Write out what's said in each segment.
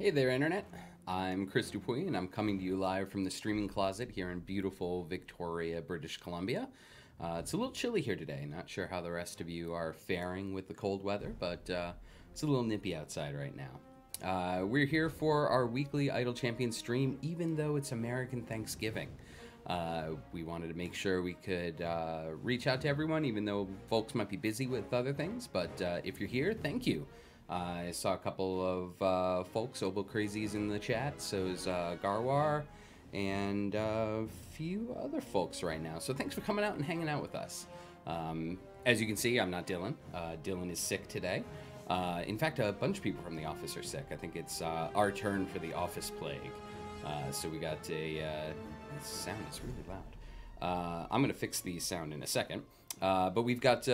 Hey there, Internet. I'm Chris Dupuy, and I'm coming to you live from the streaming closet here in beautiful Victoria, British Columbia. It's a little chilly here today. Not sure how the rest of you are faring with the cold weather, but it's a little nippy outside right now. We're here for our weekly Idle Champions stream, even though it's American Thanksgiving. We wanted to make sure we could reach out to everyone, even though folks might be busy with other things. But if you're here, thank you. I saw a couple of folks, Obo Crazies, in the chat. So is Garwar and a few other folks right now. So thanks for coming out and hanging out with us. As you can see, I'm not Dylan. Dylan is sick today. In fact, a bunch of people from the office are sick. I think it's our turn for the office plague. So we got a... this sound is really loud. I'm going to fix the sound in a second. But we've got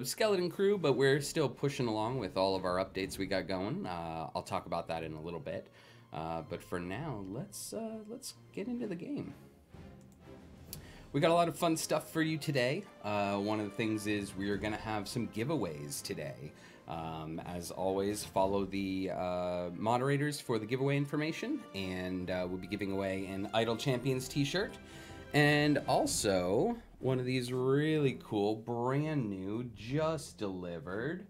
skeleton crew, but we're still pushing along with all of our updates we got going. I'll talk about that in a little bit. But for now, let's get into the game. We got a lot of fun stuff for you today. One of the things is we're going to have some giveaways today. As always, follow the moderators for the giveaway information, and we'll be giving away an Idle Champions t-shirt. And also, one of these really cool, brand new, just delivered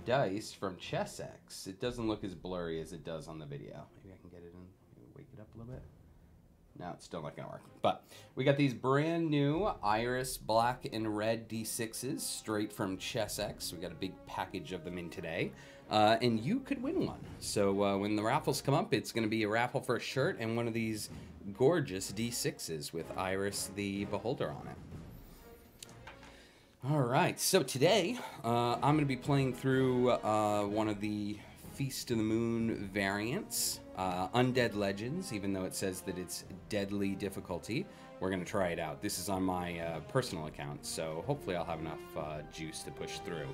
dice from ChessX. It doesn't look as blurry as it does on the video. Maybe I can get it in, wake it up a little bit. No, it's still not going to work. But we got these brand new Iris black and red D6s straight from ChessX. We got a big package of them in today. And you could win one. So when the raffles come up, it's going to be a raffle for a shirt and one of these gorgeous D6s with Iris the Beholder on it. All right, so today I'm going to be playing through one of the Feast of the Moon variants, Undead Legends, even though it says that it's deadly difficulty. We're going to try it out. This is on my personal account, so hopefully I'll have enough juice to push through.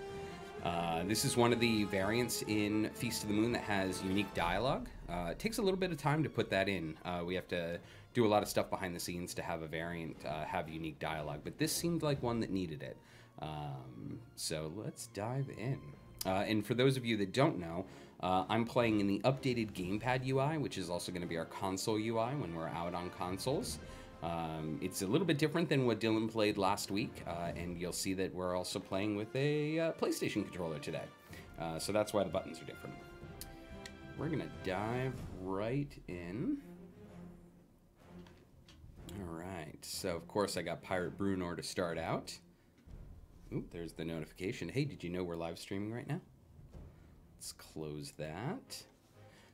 This is one of the variants in Feast of the Moon that has unique dialogue. It takes a little bit of time to put that in. We have to do a lot of stuff behind the scenes to have a variant have unique dialogue, but this seemed like one that needed it. So let's dive in. And for those of you that don't know, I'm playing in the updated gamepad UI, which is also going to be our console UI when we're out on consoles. It's a little bit different than what Dylan played last week, and you'll see that we're also playing with a PlayStation controller today. So that's why the buttons are different. We're going to dive right in. All right, so of course I got Pirate Brew to start out. Oop, there's the notification. Hey, did you know we're live streaming right now? Let's close that.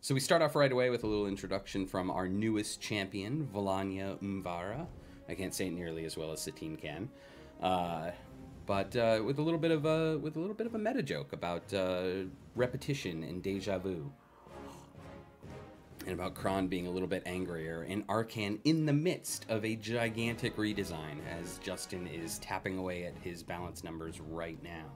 So we start off right away with a little introduction from our newest champion, Volanya Umvara. I can't say it nearly as well as Satine can, but with a little bit of a meta joke about repetition and deja vu, and about Kron being a little bit angrier, and Arcan in the midst of a gigantic redesign as Justin is tapping away at his balance numbers right now.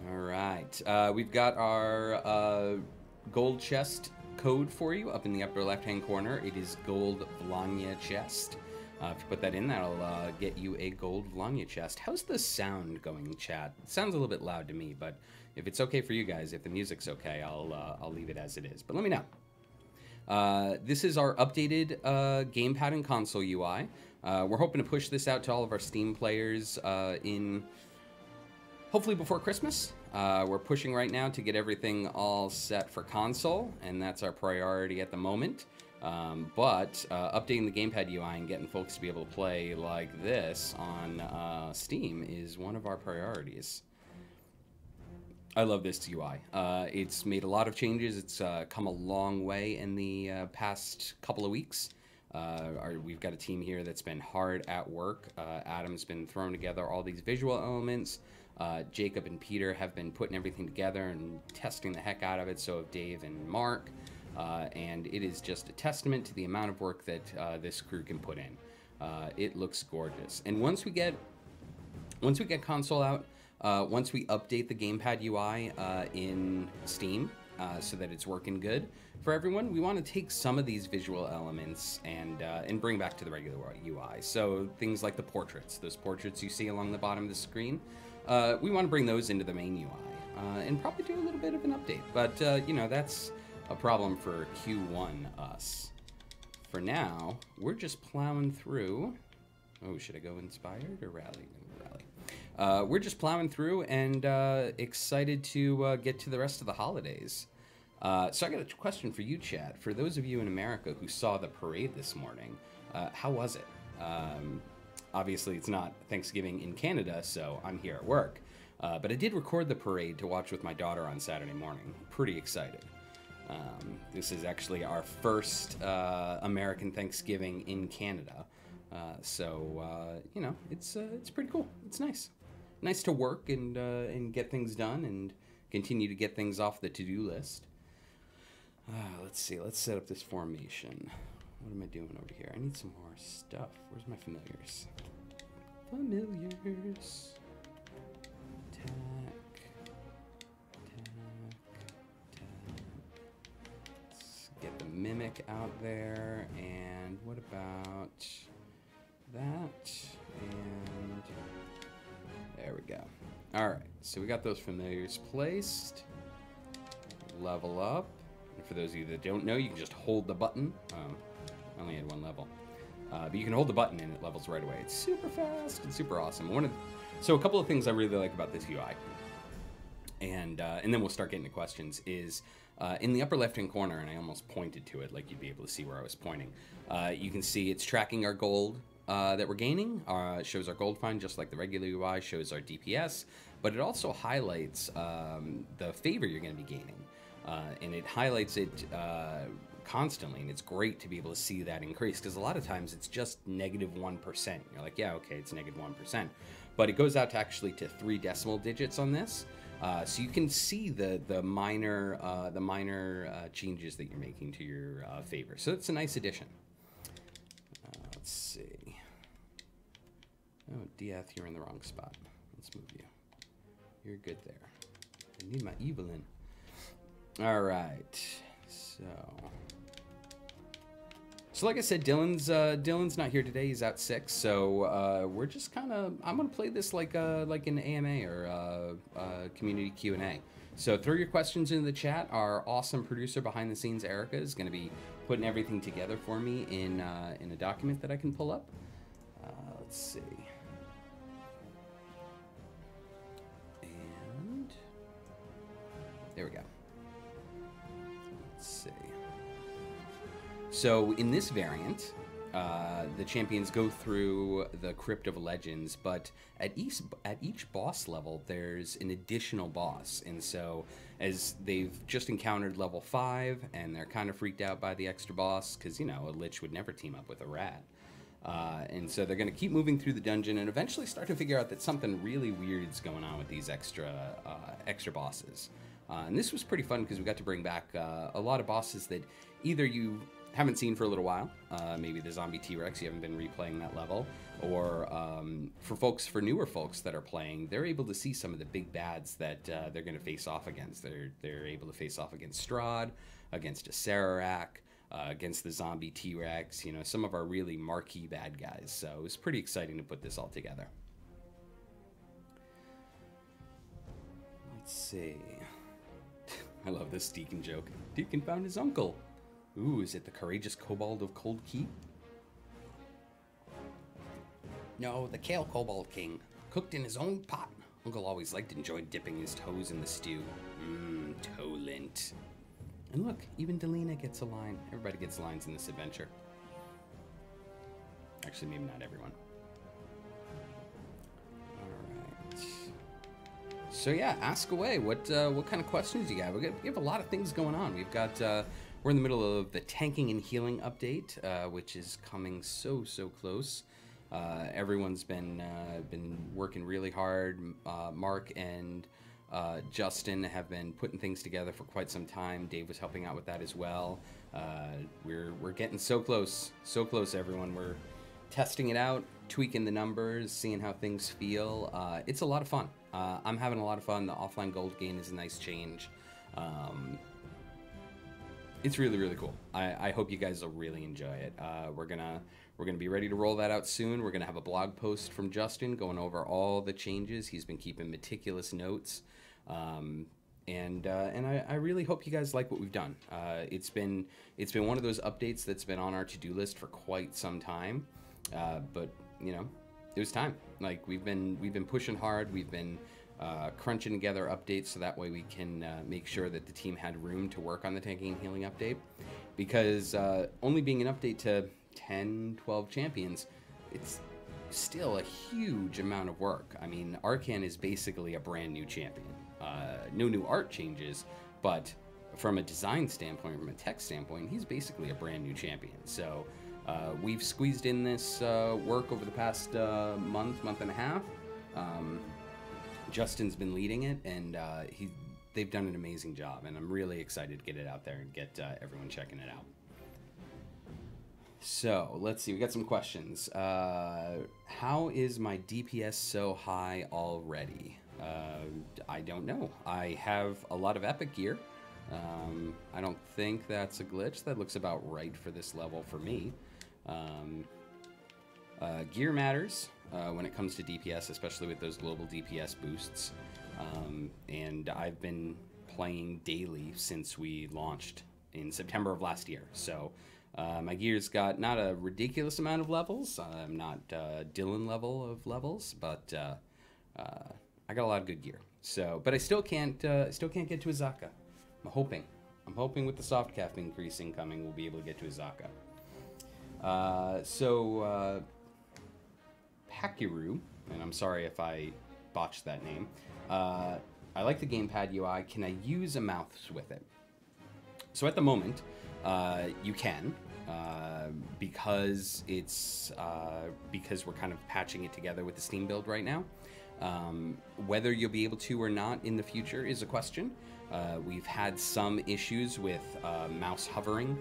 All right, we've got our gold chest code for you up in the upper left-hand corner. It is gold Volanya chest. If you put that in, that'll get you a gold Volanya chest. How's the sound going, chat? It sounds a little bit loud to me, but if it's okay for you guys, if the music's okay, I'll leave it as it is. But let me know. This is our updated gamepad and console UI. We're hoping to push this out to all of our Steam players in hopefully before Christmas. We're pushing right now to get everything all set for console, and that's our priority at the moment. But updating the gamepad UI and getting folks to be able to play like this on Steam is one of our priorities. I love this UI. It's made a lot of changes. It's come a long way in the past couple of weeks. We've got a team here that's been hard at work. Adam's been throwing together all these visual elements. Jacob and Peter have been putting everything together and testing the heck out of it. So have Dave and Mark. And it is just a testament to the amount of work that this crew can put in. It looks gorgeous. And once we get console out, once we update the gamepad UI in Steam so that it's working good for everyone, we want to take some of these visual elements and bring back to the regular UI. So things like the portraits, those portraits you see along the bottom of the screen, we want to bring those into the main UI. and probably do a little bit of an update. But, you know, that's a problem for Q1 us. For now, we're just plowing through. Oh, should I go inspired or rally? Rally. We're just plowing through and excited to get to the rest of the holidays. So I got a question for you, chat. For those of you in America who saw the parade this morning, how was it? Obviously, it's not Thanksgiving in Canada, so I'm here at work. But I did record the parade to watch with my daughter on Saturday morning. Pretty excited. This is actually our first American Thanksgiving in Canada. So you know, it's pretty cool. It's nice. Nice to work and get things done and continue to get things off the to-do list. Let's see. Let's set up this formation. What am I doing over here? I need some more stuff. Where's my familiars? Familiars. Let's get the mimic out there. And what about that? And there we go. All right. So we got those familiars placed. Level up. And for those of you that don't know, you can just hold the button. I only had one level. But you can hold the button and it levels right away. It's super fast and super awesome. So a couple of things I really like about this UI, and then we'll start getting to questions, is in the upper left-hand corner, and I almost pointed to it like you'd be able to see where I was pointing, you can see it's tracking our gold that we're gaining. It shows our gold find just like the regular UI, shows our DPS, but it also highlights the favor you're going to be gaining. And it highlights it constantly, and it's great to be able to see that increase, because a lot of times it's just -1%. You're like, yeah, okay, it's -1%, but it goes out to actually to 3 decimal digits on this, so you can see the minor changes that you're making to your favor. So it's a nice addition. Let's see. Oh, Diath, you're in the wrong spot. Let's move you. You're good there. I need my Evelyn. All right, so like I said, Dylan's not here today. He's out sick, so we're just kind of, I'm gonna play this like an AMA or community Q&A. So throw your questions into the chat. Our awesome producer behind the scenes, Erica, is gonna be putting everything together for me in a document that I can pull up. Let's see. And there we go. Let's see. So in this variant, the champions go through the Crypt of Legends, but at each boss level, there's an additional boss. And so as they've just encountered level 5, and they're kind of freaked out by the extra boss, because, you know, a lich would never team up with a rat. And so they're going to keep moving through the dungeon and eventually start to figure out that something really weird's going on with these extra bosses. And this was pretty fun because we got to bring back a lot of bosses that either you haven't seen for a little while, maybe the zombie T-Rex, you haven't been replaying that level, or for newer folks that are playing, they're able to see some of the big bads that they're going to face off against. They're able to face off against Strahd, against a Sararak, against the zombie T-Rex, you know, some of our really marquee bad guys. So it was pretty exciting to put this all together. Let's see. I love this Deacon joke. Deacon found his uncle. Ooh, is it the courageous kobold of Cold Keep? No, the Kale Kobold King, cooked in his own pot. Uncle always liked to enjoy dipping his toes in the stew. Mmm, toe lint. And look, even Delina gets a line. Everybody gets lines in this adventure. Actually, maybe not everyone. Alright. So yeah, ask away. What kind of questions you got? We have a lot of things going on. We've got... we're in the middle of the tanking and healing update, which is coming so close. Everyone's been working really hard. Mark and Justin have been putting things together for quite some time. Dave was helping out with that as well. We're getting so close, everyone. We're testing it out, tweaking the numbers, seeing how things feel. It's a lot of fun. I'm having a lot of fun. The offline gold gain is a nice change. It's really cool. I hope you guys will really enjoy it. We're gonna be ready to roll that out soon. We're gonna have a blog post from Justin going over all the changes. He's been keeping meticulous notes. And I really hope you guys like what we've done. It's been one of those updates that's been on our to-do list for quite some time, but you know, it was time. Like we've been pushing hard. We've been crunching together updates so that way we can make sure that the team had room to work on the tanking and healing update. Because only being an update to 10, 12 champions, it's still a huge amount of work. I mean, Arcan is basically a brand new champion. No new art changes, but from a design standpoint, from a tech standpoint, he's basically a brand new champion. So we've squeezed in this work over the past month and a half. Justin's been leading it, and they've done an amazing job, and I'm really excited to get it out there and get everyone checking it out. So, let's see, we got some questions. How is my DPS so high already? I don't know. I have a lot of epic gear. I don't think that's a glitch. That looks about right for this level for me. Gear matters when it comes to DPS, especially with those global DPS boosts. And I've been playing daily since we launched in September of last year. So my gear's got not a ridiculous amount of levels. I'm not Dylan level of levels, but I got a lot of good gear. So, but I still can't get to Azaka. I'm hoping with the soft cap increasing coming, we'll be able to get to Azaka. Pakiru, and I'm sorry if I botched that name. I like the gamepad UI. Can I use a mouse with it? So at the moment, you can, because we're kind of patching it together with the Steam build right now. Whether you'll be able to or not in the future is a question. We've had some issues with mouse hovering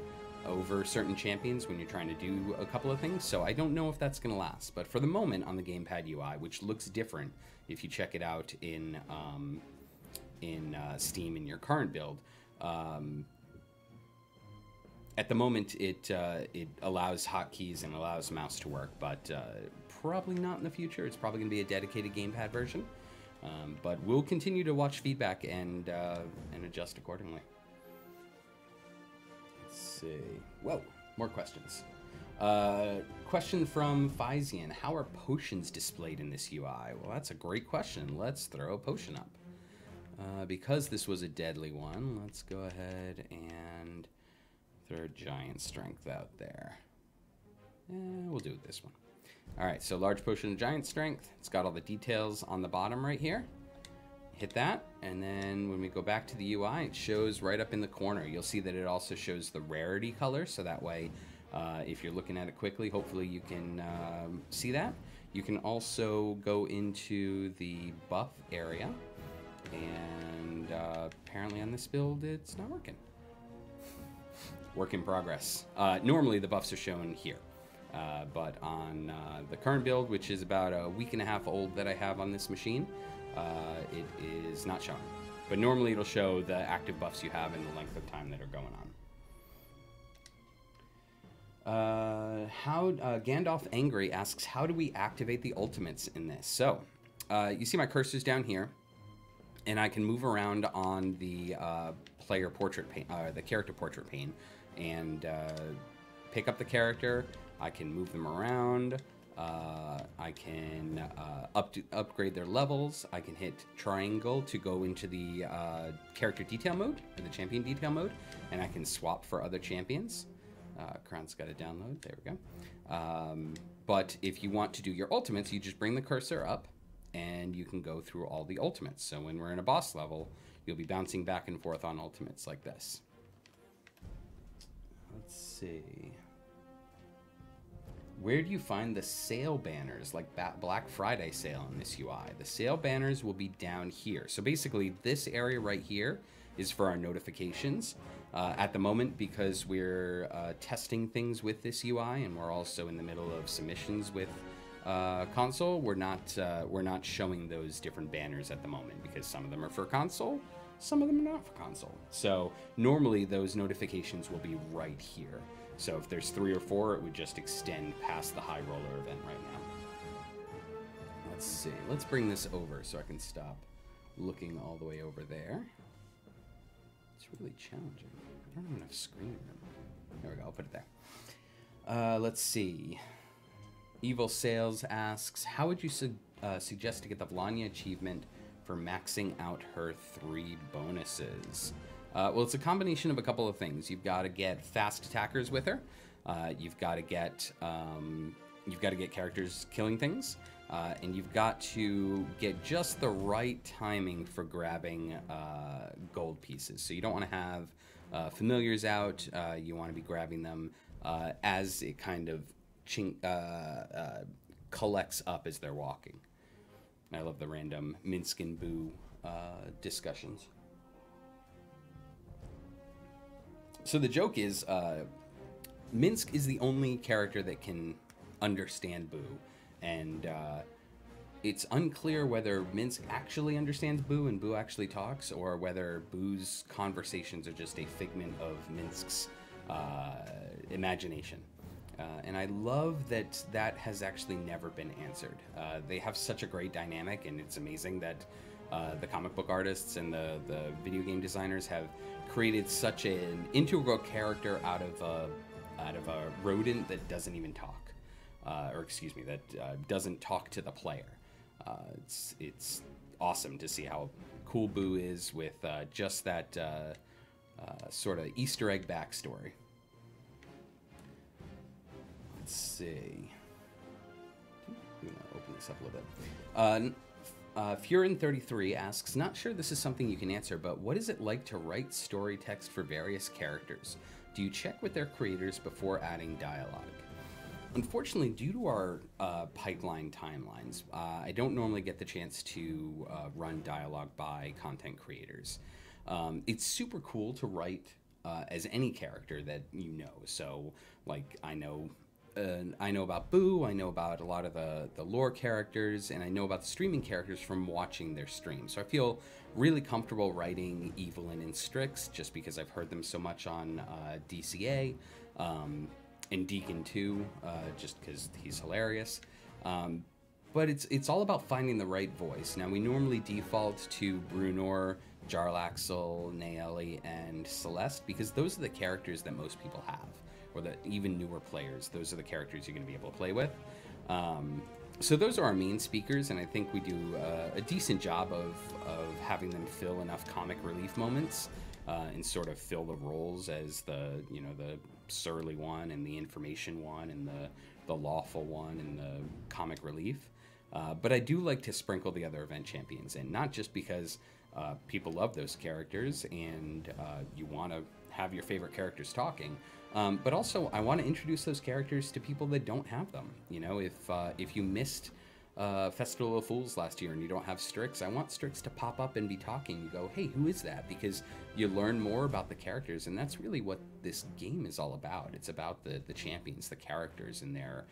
over certain champions when you're trying to do a couple of things, so I don't know if that's going to last. But for the moment on the gamepad UI, which looks different if you check it out in Steam in your current build, at the moment it allows hotkeys and allows mouse to work, but probably not in the future. It's probably going to be a dedicated gamepad version, but we'll continue to watch feedback and adjust accordingly. Let's see. Whoa, more questions. Question from Physian. How are potions displayed in this UI? Well, that's a great question. Let's throw a potion up. Because this was a deadly one, let's go ahead and throw giant strength out there. We'll do this one. All right, so large potion of giant strength. It's got all the details on the bottom right here. Hit that, and then when we go back to the UI, it shows right up in the corner. You'll see that it also shows the rarity color, so that way, if you're looking at it quickly, hopefully you can see that. You can also go into the buff area, and apparently on this build, it's not working. Work in progress. Normally, the buffs are shown here. But on the current build, which is about a week and a half old that I have on this machine, it is not showing. But normally it'll show the active buffs you have and the length of time that are going on. Gandalf Angry asks, how do we activate the ultimates in this? So, you see my cursors down here, and I can move around on the player portrait pane, the character portrait pane, and pick up the character. I can move them around. I can upgrade their levels. I can hit triangle to go into the character detail mode, or the champion detail mode, and I can swap for other champions. Crown's got to download. There we go. But if you want to do your ultimates, you just bring the cursor up, and you can go through all the ultimates. So when we're in a boss level, you'll be bouncing back and forth on ultimates like this. Let's see. Where do you find the sale banners, like Black Friday sale in this UI? The sale banners will be down here. So basically, this area right here is for our notifications. At the moment, because we're testing things with this UI, and we're also in the middle of submissions with console, we're not showing those different banners at the moment, because some of them are for console, some of them are not for console. So normally those notifications will be right here. So if there's 3 or 4, it would just extend past the high roller event right now. Let's see. Let's bring this over so I can stop looking all the way over there. It's really challenging. I don't have enough screen room. There we go, I'll put it there. Let's see. Evil Sales asks, how would you suggest to get the Vlanya achievement for maxing out her 3 bonuses? Well, it's a combination of a couple of things. You've got to get fast attackers with her. You've got to get characters killing things, and you've got to get just the right timing for grabbing gold pieces. So you don't want to have familiars out. You want to be grabbing them as it kind of collects up as they're walking. I love the random Minsk and Boo discussions. So the joke is, Minsk is the only character that can understand Boo, and it's unclear whether Minsk actually understands Boo and Boo actually talks, or whether Boo's conversations are just a figment of Minsk's imagination. And I love that that has actually never been answered. They have such a great dynamic, and it's amazing that the comic book artists and the video game designers have created such an integral character out of a rodent that doesn't even talk, or excuse me, that doesn't talk to the player. It's awesome to see how cool Boo is with just that sort of Easter egg backstory. Let's see. I'm gonna open this up a little bit. Furin33 asks, not sure this is something you can answer, but what is it like to write story text for various characters? Do you check with their creators before adding dialogue? Unfortunately, due to our pipeline timelines, I don't normally get the chance to run dialogue by content creators. It's super cool to write as any character that you know. So, like, I know about Boo, I know about a lot of the lore characters, and I know about the streaming characters from watching their streams. So I feel really comfortable writing Evelyn and Strix just because I've heard them so much on DCA, and Deacon too, just because he's hilarious. But it's all about finding the right voice. Now, we normally default to Brew, Noir, Jarl Axl, Naeli, and Celeste because those are the characters that most people have, or that even newer players, those are the characters you're going to be able to play with. So those are our main speakers, and I think we do a decent job of having them fill enough comic relief moments and sort of fill the roles as the surly one and the information one and the lawful one and the comic relief. But I do like to sprinkle the other event champions in, not just because people love those characters and you want to have your favorite characters talking, but also I want to introduce those characters to people that don't have them. You know, if you missed Festival of Fools last year and you don't have Strix, I want Strix to pop up and be talking. You go, hey, who is that? Because you learn more about the characters, and that's really what this game is all about. It's about the champions, the characters, and their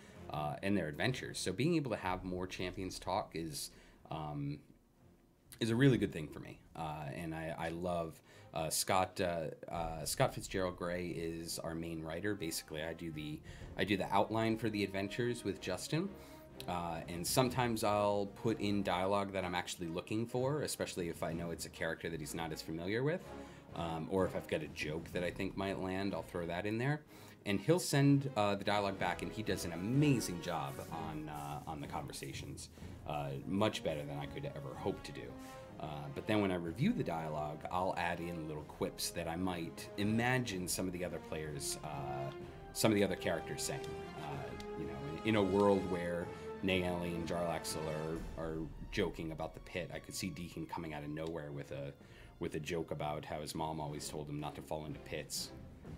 adventures. So being able to have more champions talk is a really good thing for me, and I love Scott Fitzgerald Gray is our main writer. Basically, I do the outline for the adventures with Justin. And sometimes I'll put in dialogue that I'm actually looking for, especially if I know it's a character that he's not as familiar with, or if I've got a joke that I think might land, I'll throw that in there. And he'll send the dialogue back, and he does an amazing job on the conversations, much better than I could ever hope to do. But then when I review the dialogue, I'll add in little quips that I might imagine some of the other players, some of the other characters saying. In a world where Naeli and Jarl Axl are joking about the pit, I could see Deacon coming out of nowhere with a joke about how his mom always told him not to fall into pits,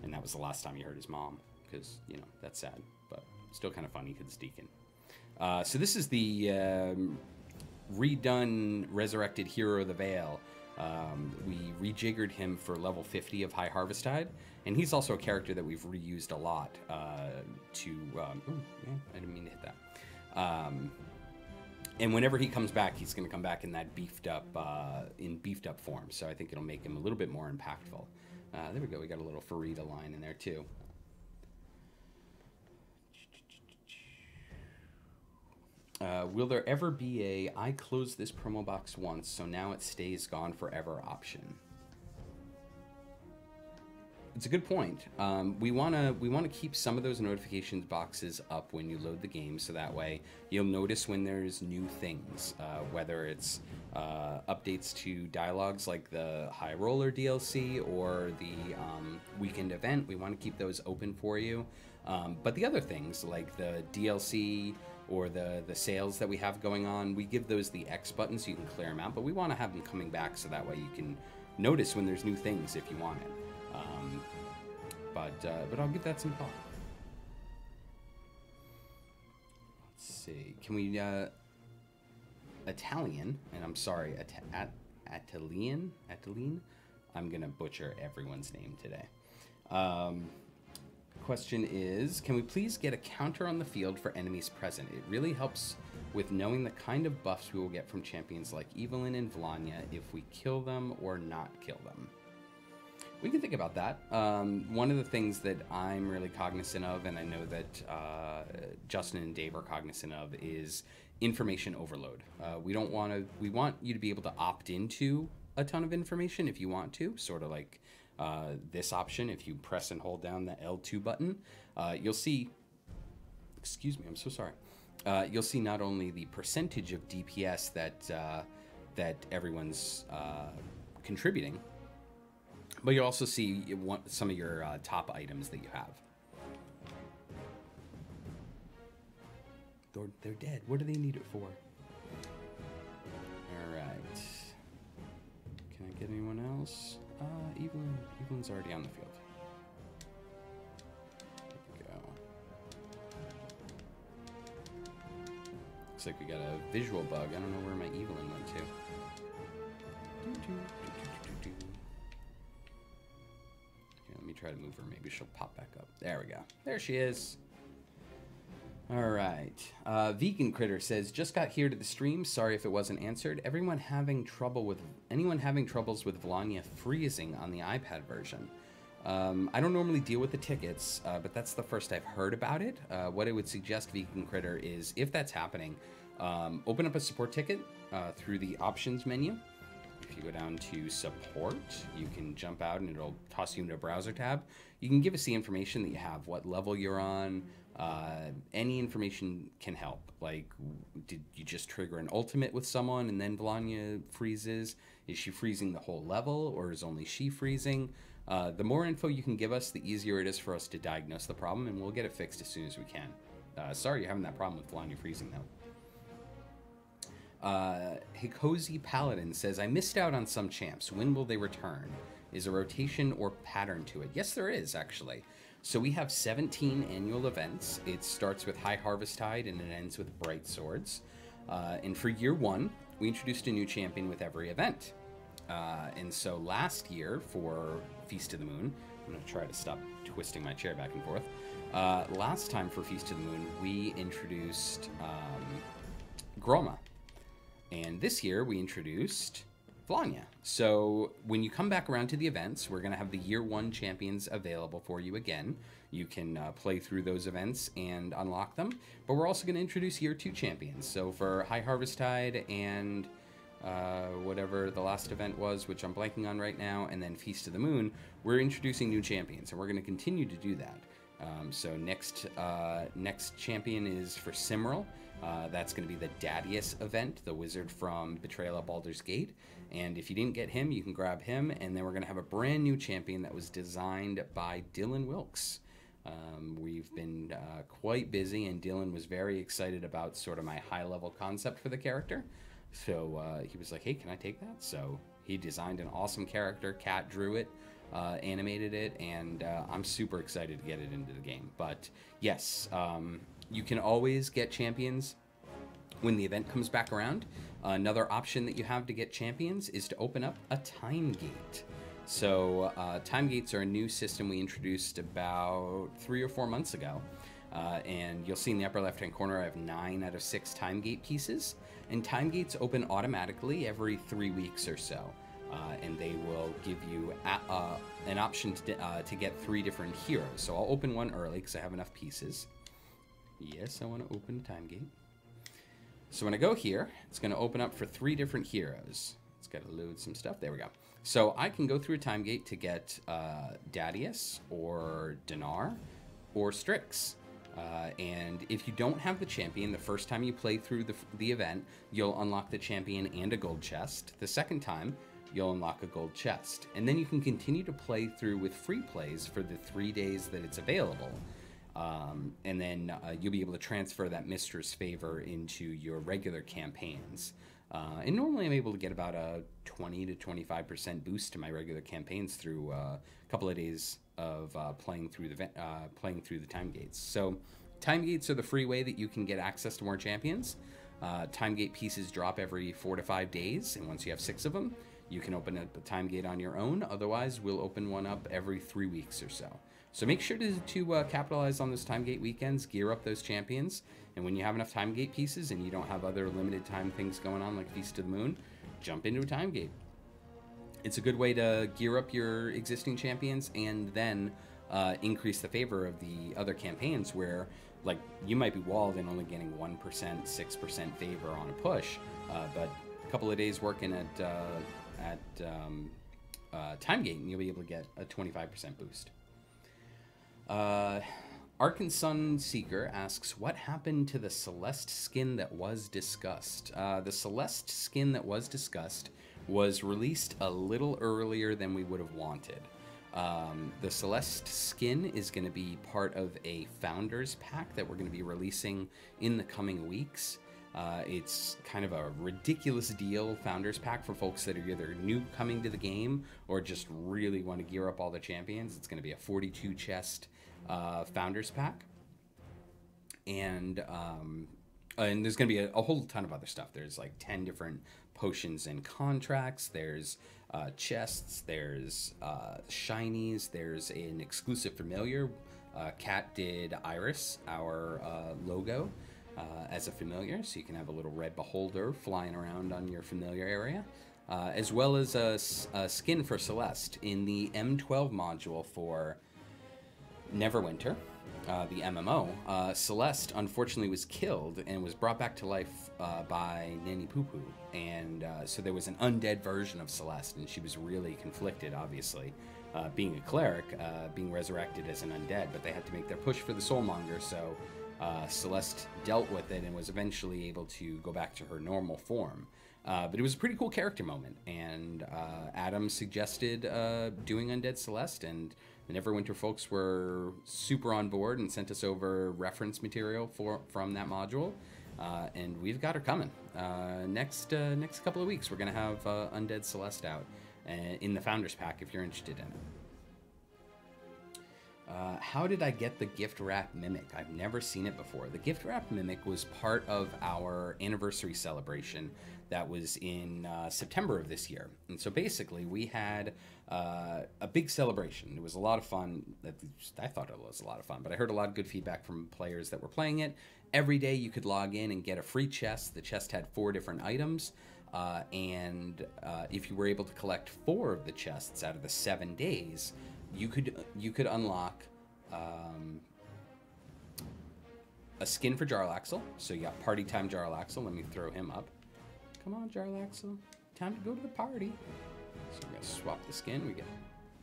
and that was the last time he heard his mom, because that's sad, but still kind of funny because it's Deacon. So this is the redone Resurrected Hero of the Vale. We rejiggered him for level 50 of High Harvestide, and he's also a character that we've reused a lot I didn't mean to hit that. And whenever he comes back, he's going to come back in that beefed up form, so I think it'll make him a little bit more impactful. There we go, we got a little Farida line in there too. Will there ever be a I closed this promo box once, so now it stays gone forever option? It's a good point. We wanna keep some of those notifications boxes up when you load the game, so that way you'll notice when there's new things, whether it's updates to dialogues like the High Roller DLC or the weekend event. We want to keep those open for you. But the other things like the DLC or the sales that we have going on, we give those the X button so you can clear them out. But we want to have them coming back so that way you can notice when there's new things if you want it. But I'll give that some thought. Let's see. Can we Italian? And I'm sorry, Italian. I'm gonna butcher everyone's name today. Question is, can we please get a counter on the field for enemies present? It really helps with knowing the kind of buffs we will get from champions like Evelyn and Vlanya if we kill them or not kill them. We can think about that. One of the things that I'm really cognizant of, and I know that Justin and Dave are cognizant of, is information overload. We want you to be able to opt into a ton of information if you want to, sort of like this option. If you press and hold down the L2 button, you'll see, excuse me, I'm so sorry. You'll see not only the percentage of DPS that everyone's contributing, but you'll also see some of your top items that you have. They're dead. What do they need it for? All right. Can I get anyone else? Evelyn's already on the field. There we go. Looks like we got a visual bug. I don't know where my Evelyn went to. Let me try to move her. Maybe she'll pop back up. There we go. There she is. All right. Vegan Critter says, just got here to the stream. Sorry if it wasn't answered. Anyone having troubles with Vlanya freezing on the iPad version? I don't normally deal with the tickets, but that's the first I've heard about it. What I would suggest, Vegan Critter, is if that's happening, open up a support ticket through the options menu. If you go down to support, you can jump out and it'll toss you into a browser tab. You can give us the information that you have, what level you're on. Any information can help. Like, did you just trigger an ultimate with someone and then Vlanya freezes? Is she freezing the whole level, or is only she freezing? The more info you can give us, the easier it is for us to diagnose the problem, and we'll get it fixed as soon as we can. Sorry you're having that problem with Vlanya freezing, though. Hikozi Paladin says, I missed out on some champs. When will they return? Is a rotation or pattern to it? Yes, there is, actually. So we have 17 annual events. It starts with High Harvesttide and it ends with Bright Swords. And for year one, we introduced a new champion with every event. And so last year for Feast of the Moon, I'm going to try to stop twisting my chair back and forth. Last time for Feast of the Moon, we introduced Groma. And this year we introduced Vlanya. So when you come back around to the events, we're going to have the year one champions available for you again. You can play through those events and unlock them. But we're also going to introduce year two champions. So for High Harvesttide and whatever the last event was, which I'm blanking on right now, and then Feast of the Moon, we're introducing new champions, and we're going to continue to do that. So next champion is for Cimrel. That's going to be the Dadius event, the wizard from Betrayal at Baldur's Gate. And if you didn't get him, you can grab him. And then we're going to have a brand new champion that was designed by Dylan Wilkes. We've been quite busy, and Dylan was very excited about sort of my high-level concept for the character. So he was like, hey, can I take that? So he designed an awesome character. Kat drew it, animated it, and I'm super excited to get it into the game. But yes, you can always get champions when the event comes back around. Another option that you have to get champions is to open up a time gate. So time gates are a new system we introduced about 3 or 4 months ago. And you'll see in the upper left-hand corner, I have 9 out of 6 time gate pieces. And time gates open automatically every 3 weeks or so. And they will give you an option to get 3 different heroes. So I'll open one early because I have enough pieces. Yes, I want to open a time gate. So when I go here, it's going to open up for 3 different heroes. It's got to load some stuff. There we go. So I can go through a time gate to get Dadius or Dinar or Strix. And if you don't have the champion, the first time you play through the event, you'll unlock the champion and a gold chest. The second time, you'll unlock a gold chest. And then you can continue to play through with free plays for the 3 days that it's available. And then you'll be able to transfer that Mistress favor into your regular campaigns. And normally I'm able to get about a 20 to 25% boost to my regular campaigns through a couple of days of playing through the time gates. So time gates are the free way that you can get access to more champions. Time gate pieces drop every 4 to 5 days, and once you have 6 of them, you can open up a time gate on your own. Otherwise, we'll open one up every 3 weeks or so. So make sure to capitalize on those time gate weekends, gear up those champions, and when you have enough time gate pieces and you don't have other limited time things going on like Feast of the Moon, jump into a time gate. It's a good way to gear up your existing champions and then increase the favor of the other campaigns where, like, you might be walled and only getting 1%, 6% favor on a push, but a couple of days working at time gate and you'll be able to get a 25% boost. Arkansas Seeker asks, what happened to the Celeste skin that was discussed? The Celeste skin that was discussed was released a little earlier than we would have wanted. The Celeste skin is going to be part of a Founders Pack that we're going to be releasing in the coming weeks. It's kind of a ridiculous deal Founders Pack for folks that are either new coming to the game or just really want to gear up all their champions. It's going to be a 42 chest Founders Pack. And there's going to be a whole ton of other stuff. There's like 10 different potions and contracts. There's chests. There's shinies. There's an exclusive familiar. Kat did Iris, our logo, as a familiar, so you can have a little red beholder flying around on your familiar area, as well as a skin for Celeste in the M12 module for Neverwinter, the MMO. Celeste unfortunately was killed and was brought back to life by Nanny Poo Poo, and so there was an undead version of Celeste, and she was really conflicted, obviously, being a cleric, being resurrected as an undead, but they had to make their push for the Soulmonger, so Celeste dealt with it and was eventually able to go back to her normal form. But it was a pretty cool character moment, and Adam suggested doing Undead Celeste, and the Neverwinter folks were super on board and sent us over reference material from that module, and we've got her coming. Next couple of weeks, we're going to have Undead Celeste out in the Founders Pack if you're interested in it. How did I get the gift wrap mimic? I've never seen it before. The gift wrap mimic was part of our anniversary celebration that was in September of this year. And so basically we had a big celebration. It was a lot of fun. I thought it was a lot of fun, but I heard a lot of good feedback from players that were playing it. Every day you could log in and get a free chest. The chest had 4 different items. And if you were able to collect 4 of the chests out of the 7 days, you could unlock a skin for Jarl Axl. So you got Party Time Jarl Axl. Let me throw him up. Come on, Jarl Axl. Time to go to the party. So we're going to swap the skin. We get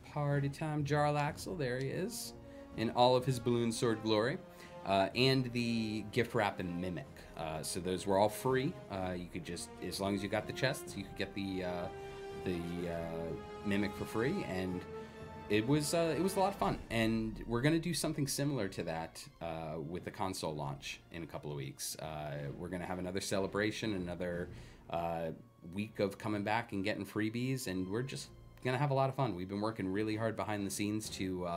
Party Time Jarl Axl. There he is in all of his balloon sword glory. And the gift wrap and mimic. So those were all free. You could just, as long as you got the chests, you could get the mimic for free, and it was a lot of fun. And we're gonna do something similar to that with the console launch in a couple of weeks. We're gonna have another celebration, another week of coming back and getting freebies, and we're just gonna have a lot of fun. We've been working really hard behind the scenes to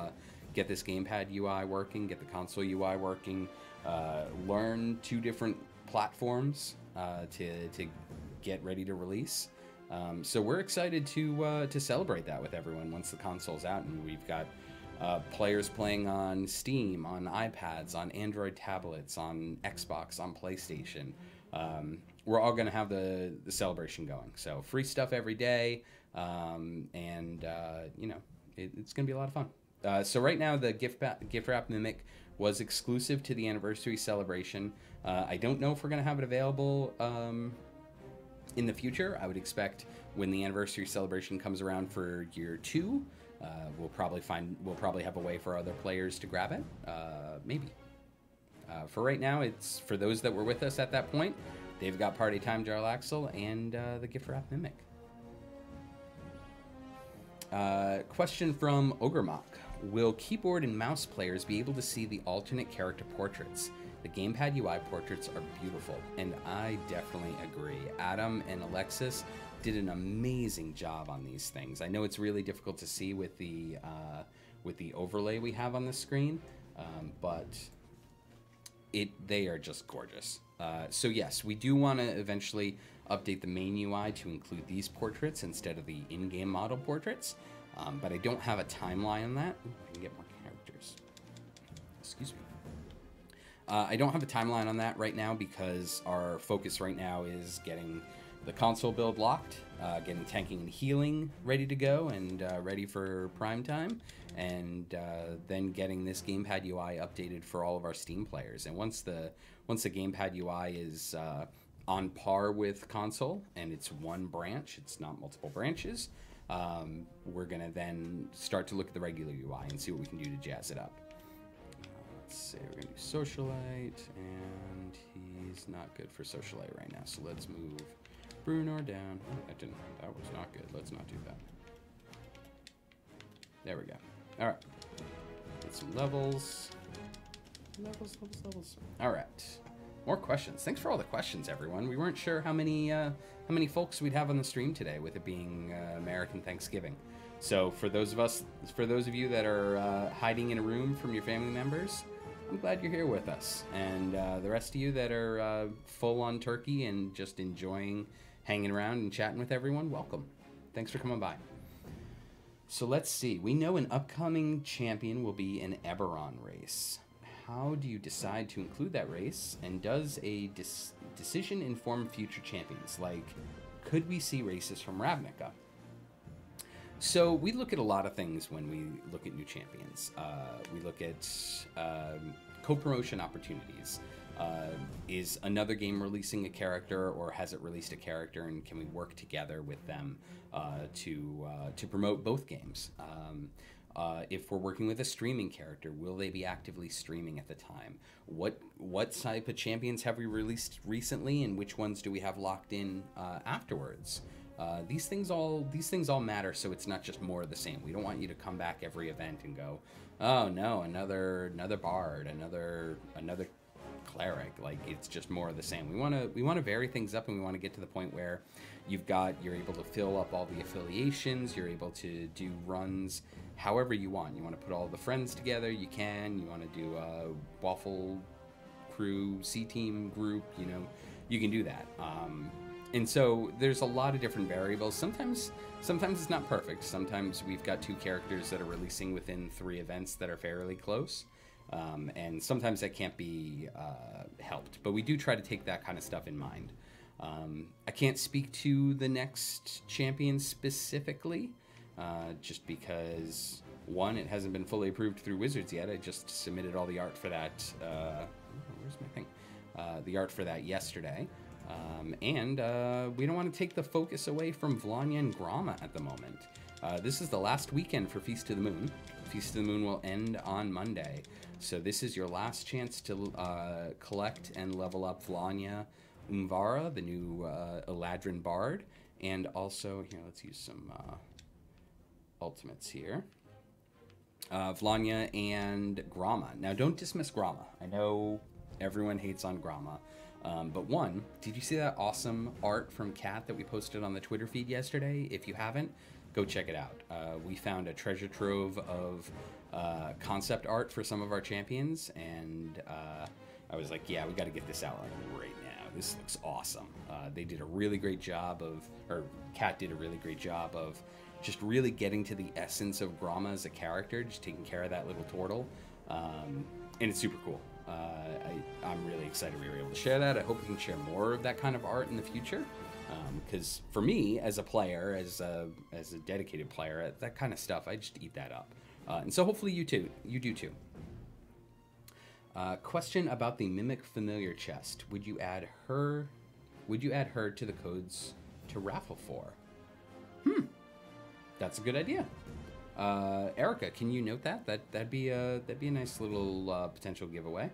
get this gamepad UI working, get the console UI working, learn 2 different platforms to get ready to release. So we're excited to celebrate that with everyone once the console's out, and we've got players playing on Steam, on iPads, on Android tablets, on Xbox, on PlayStation. We're all going to have the celebration going. So free stuff every day, and you know, it's going to be a lot of fun. So right now the gift wrap mimic was exclusive to the anniversary celebration. I don't know if we're going to have it available in the future. I would expect when the anniversary celebration comes around for year 2, we'll probably have a way for other players to grab it. Maybe. For right now, it's for those that were with us at that point. They've got Party Time Jarl Axl and the gift wrap Mimic. Question from Ogremok. Will keyboard and mouse players be able to see the alternate character portraits? The gamepad UI portraits are beautiful, and I definitely agree. Adam and Alexis did an amazing job on these things. I know it's really difficult to see with the overlay we have on the screen, but they are just gorgeous. So yes, we do want to eventually update the main UI to include these portraits instead of the in-game model portraits, but I don't have a timeline on that. Ooh, I can get more characters. Excuse me. I don't have a timeline on that right now because our focus right now is getting the console build locked, getting tanking and healing ready to go and ready for prime time, and then getting this gamepad UI updated for all of our Steam players. And once the gamepad UI is on par with console and it's one branch, it's not multiple branches, we're gonna then start to look at the regular UI and see what we can do to jazz it up. Let's say we're gonna do Socialite, and he's not good for Socialite right now, so let's move Brew Noir down. Oh, that was not good. Let's not do that. There we go. All right. Get some levels. Levels. All right. More questions. Thanks for all the questions, everyone. We weren't sure how many folks we'd have on the stream today, with it being American Thanksgiving. So for those of you that are hiding in a room from your family members, I'm glad you're here with us. And the rest of you that are full on turkey and just enjoying hanging around and chatting with everyone, welcome. Thanks for coming by. So let's see. We know an upcoming champion will be an Eberron race. How do you decide to include that race? And does a decision inform future champions? Like, could we see races from Ravnica? So we look at a lot of things when we look at new champions. We look at co-promotion opportunities. Is another game releasing a character, or has it released a character, and can we work together with them to promote both games? If we're working with a streaming character, will they be actively streaming at the time? What type of champions have we released recently, and which ones do we have locked in afterwards? These things all matter, so it's not just more of the same. We don't want you to come back every event and go, oh no, another bard, another cleric. Like, it's just more of the same. We want to vary things up, and we want to get to the point where you're able to fill up all the affiliations, you're able to do runs however you want. You want to put all the friends together, you can. You want to do a Waffle Crew C-Team group, you can do that. And so there's a lot of different variables. Sometimes it's not perfect. Sometimes we've got 2 characters that are releasing within 3 events that are fairly close. And sometimes that can't be helped. But we do try to take that kind of stuff in mind. I can't speak to the next champion specifically, just because, one, it hasn't been fully approved through Wizards yet. I just submitted all the art for that. Where's my thing? The art for that yesterday. And we don't want to take the focus away from Vlanya and Gromma at the moment. This is the last weekend for Feast of the Moon. Feast of the Moon will end on Monday. So this is your last chance to collect and level up Vlanya Umvara, the new Eladrin Bard. And also, here, let's use some ultimates here. Vlanya and Gromma. Now, don't dismiss Gromma. I know everyone hates on Gromma. But one, did you see that awesome art from Kat that we posted on the Twitter feed yesterday? If you haven't, go check it out. We found a treasure trove of concept art for some of our champions, and I was like, yeah, we got to get this out right now. This looks awesome. They did a really great job Kat did a really great job of just really getting to the essence of Gromma as a character, just taking care of that little turtle, and it's super cool. I'm really excited we were able to share that. I hope we can share more of that kind of art in the future, because for me, as a player, as a dedicated player, that kind of stuff, I just eat that up. And so hopefully you do too. Question about the Mimic Familiar chest. Would you add her? Would you add her to the codes to raffle for? That's a good idea. Erica, can you note that? That'd be a nice little potential giveaway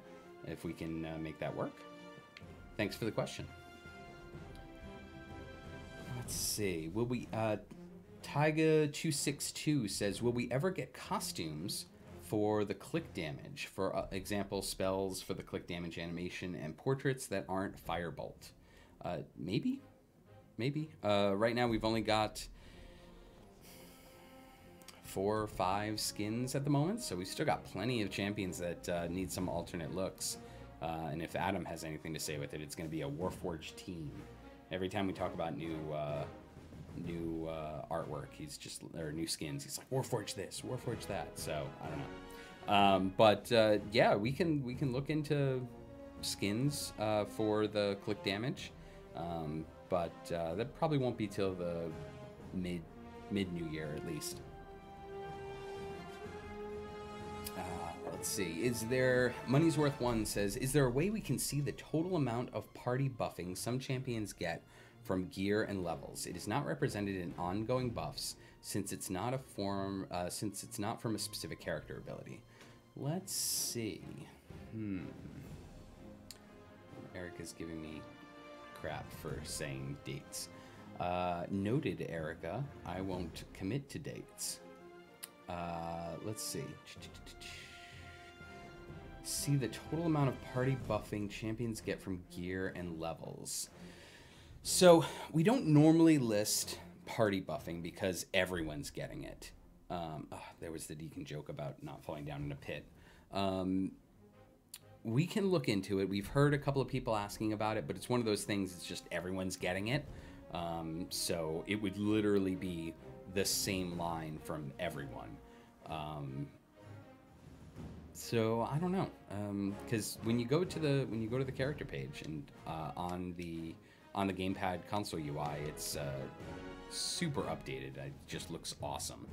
if we can make that work. Thanks for the question. Let's see. Will we? Taiga262 says, will we ever get costumes for the click damage? For example, spells for the click damage animation and portraits that aren't Firebolt. Maybe. Right now we've only got 4 or 5 skins at the moment, so we still got plenty of champions that need some alternate looks. And if Adam has anything to say with it, it's going to be a Warforged team. Every time we talk about new artwork, he's just, or new skins, he's like, Warforge this, Warforge that. So I don't know. Yeah, we can look into skins for the click damage, but that probably won't be till the mid new year at least. Let's see. Is there... Money's Worth 1 says, is there a way we can see the total amount of party buffing some champions get from gear and levels? It is not represented in ongoing buffs since it's not from a specific character ability. Let's see. Erica's giving me crap for saying dates. Noted, Erica. I won't commit to dates. Let's see. See the total amount of party buffing champions get from gear and levels. So we don't normally list party buffing because everyone's getting it. There was the Deacon joke about not falling down in a pit. We can look into it. We've heard a couple of people asking about it, but it's one of those things, it's just everyone's getting it. So it would literally be the same line from everyone. So I don't know, because when you go to the character page and on the gamepad console UI, it's super updated. It just looks awesome.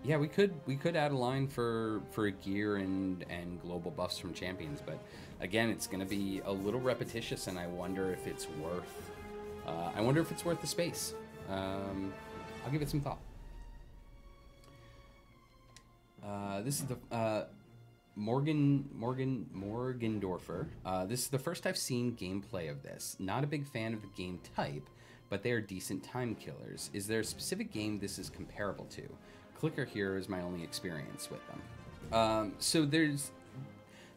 Yeah, we could add a line for gear and global buffs from champions, but again, it's going to be a little repetitious, and I wonder if it's worth the space. I'll give it some thought. This is the Morgendorfer. This is the first I've seen gameplay of this. Not a big fan of the game type, but they are decent time killers. Is there a specific game this is comparable to? Clicker Hero is my only experience with them. So there's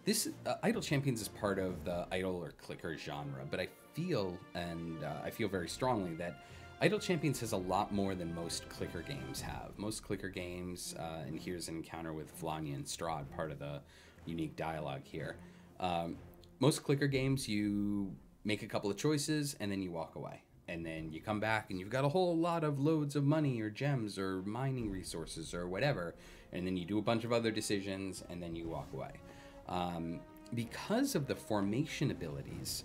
this Idle Champions is part of the idle or clicker genre, but I feel very strongly that Idle Champions has a lot more than most clicker games have. Most clicker games, and here's an encounter with Vlania and Strahd, part of the unique dialogue here. Most clicker games, you make a couple of choices and then you walk away. And then you come back and you've got a whole lot of loads of money or gems or mining resources or whatever. And then you do a bunch of other decisions and then you walk away. Because of the formation abilities,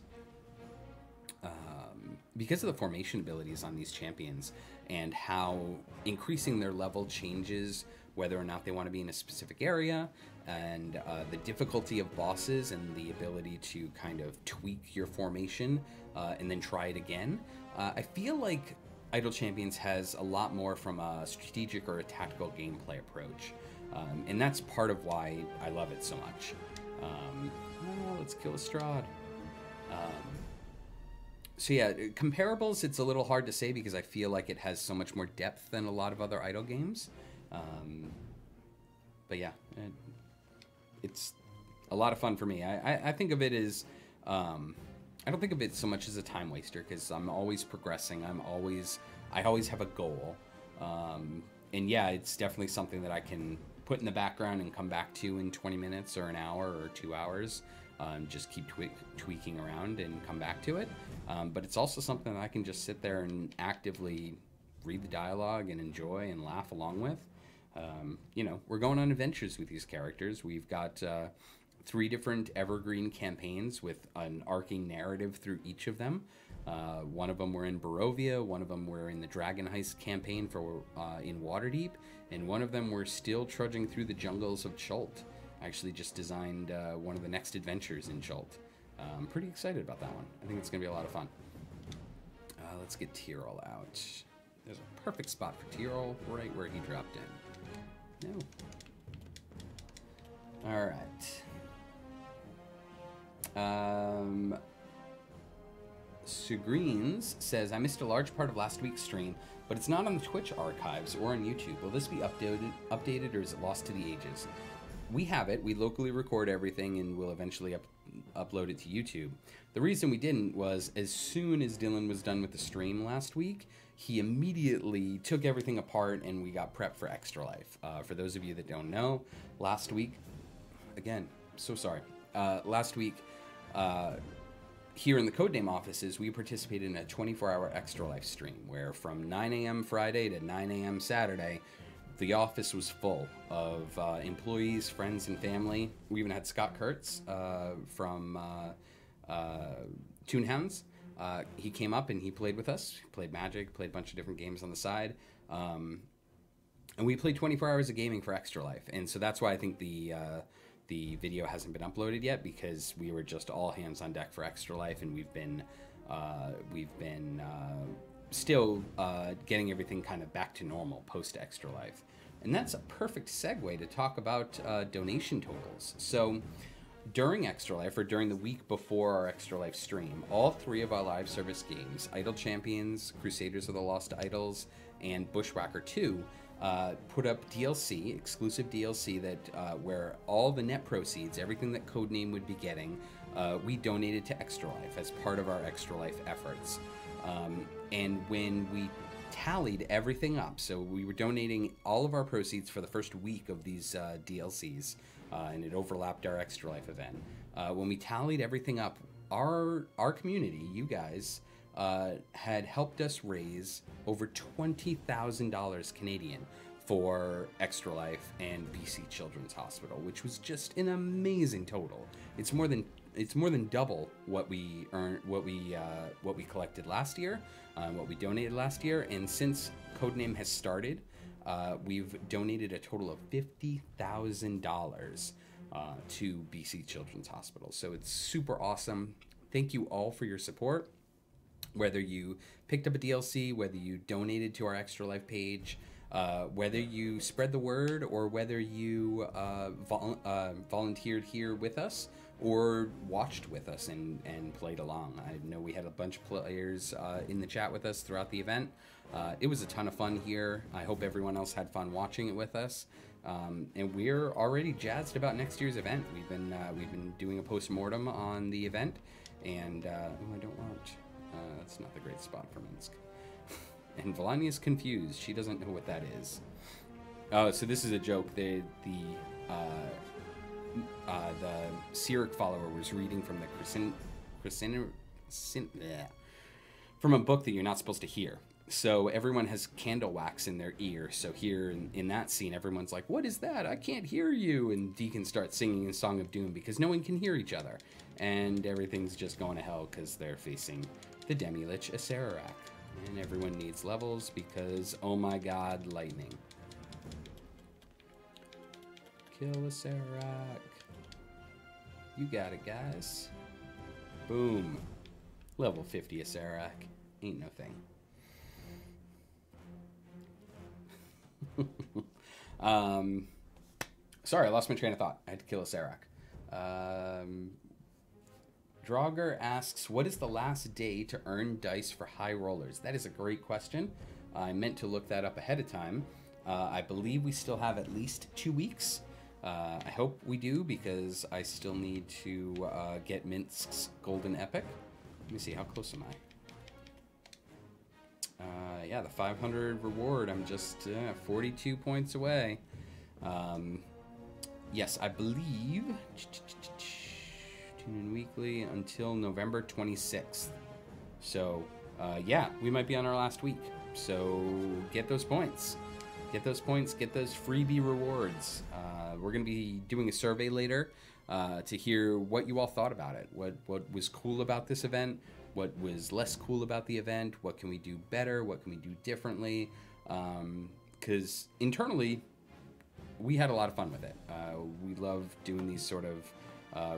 on these champions and how increasing their level changes whether or not they want to be in a specific area, and the difficulty of bosses and the ability to kind of tweak your formation and then try it again, I feel like Idle Champions has a lot more from a strategic or a tactical gameplay approach. And that's part of why I love it so much. Let's kill a Strahd. So yeah, comparables, it's a little hard to say because I feel like it has so much more depth than a lot of other Idle games. But yeah, it's a lot of fun for me. I think of it as, I don't think of it so much as a time waster because I'm always progressing. I always have a goal. And yeah, it's definitely something that I can put in the background and come back to in 20 minutes or an hour or 2 hours. Just keep tweaking around and come back to it. But it's also something that I can just sit there and actively read the dialogue and enjoy and laugh along with. We're going on adventures with these characters. We've got 3 different evergreen campaigns with an arcing narrative through each of them. One of them we're in Barovia, one of them we're in the Dragon Heist campaign in Waterdeep, and one of them we're still trudging through the jungles of Chult. I actually just designed one of the next adventures in Jolt. I'm pretty excited about that one. I think it's going to be a lot of fun. Let's get Tyrol out. There's a perfect spot for Tyrol, right where he dropped in. No. All right. Sugreens says, I missed a large part of last week's stream, but it's not on the Twitch archives or on YouTube. Will this be updated or is it lost to the ages? We have it. We locally record everything and we'll eventually upload it to YouTube. The reason we didn't was as soon as Dylan was done with the stream last week, he immediately took everything apart and we got prepped for Extra Life. For those of you that don't know, last week, again, so sorry. Last week, here in the Codename offices, we participated in a 24-hour Extra Life stream where from 9 a.m. Friday to 9 a.m. Saturday, the office was full of employees, friends, and family. We even had Scott Kurtz from Toonhounds. He came up and he played with us. He played Magic, played a bunch of different games on the side. And we played 24 hours of gaming for Extra Life. And so that's why I think the video hasn't been uploaded yet, because we were just all hands on deck for Extra Life, and we've been still getting everything kind of back to normal post Extra Life. And that's a perfect segue to talk about donation totals. So during Extra Life, or during the week before our Extra Life stream, all 3 of our live service games, Idle Champions, Crusaders of the Lost Idols, and Bushwhacker 2, put up DLC, exclusive DLC, that where all the net proceeds, everything that Codename would be getting, we donated to Extra Life as part of our Extra Life efforts. And when we tallied everything up, so we were donating all of our proceeds for the first week of these DLCs, and it overlapped our Extra Life event. When we tallied everything up, our community, you guys, had helped us raise over $20,000 Canadian for Extra Life and BC Children's Hospital, which was just an amazing total. It's more than double what we earned, what we collected last year, what we donated last year, and since Codename has started, we've donated a total of $50,000 to BC Children's Hospital. So it's super awesome. Thank you all for your support. Whether you picked up a DLC, whether you donated to our Extra Life page, whether you spread the word, or whether you volunteered here with us or watched with us and played along. I know we had a bunch of players in the chat with us throughout the event. It was a ton of fun here. I hope everyone else had fun watching it with us. And we're already jazzed about next year's event. We've been doing a postmortem on the event, and I don't want. That's not the great spot for Minsk. And Volania's confused. She doesn't know what that is. Oh, so this is a joke. The Cyric follower was reading from the from a book that you're not supposed to hear. So everyone has candle wax in their ear. So here in that scene, everyone's like, "What is that? I can't hear you." And Deacon starts singing a Song of Doom because no one can hear each other. And everything's just going to hell because they're facing the Demi-Lich Acererak. And everyone needs levels because, oh my god, lightning. Kill Acererak. You got it, guys. Boom. Level 50 Acererak. Ain't no thing. Sorry, I lost my train of thought. I had to kill Acererak. Draugr asks, what is the last day to earn dice for high rollers? That is a great question. I meant to look that up ahead of time. I believe we still have at least 2 weeks. I hope we do, because I still need to get Minsk's Golden Epic. Let me see, how close am I? Yeah, the 500 reward, I'm just 42 points away. Yes, I believe... Tune in weekly until November 26th. So, yeah, we might be on our last week. So, get those points. Get those points, get those freebie rewards. We're going to be doing a survey later to hear what you all thought about it. What was cool about this event? What was less cool about the event? What can we do better? What can we do differently? Because internally, we had a lot of fun with it. We love doing these sort of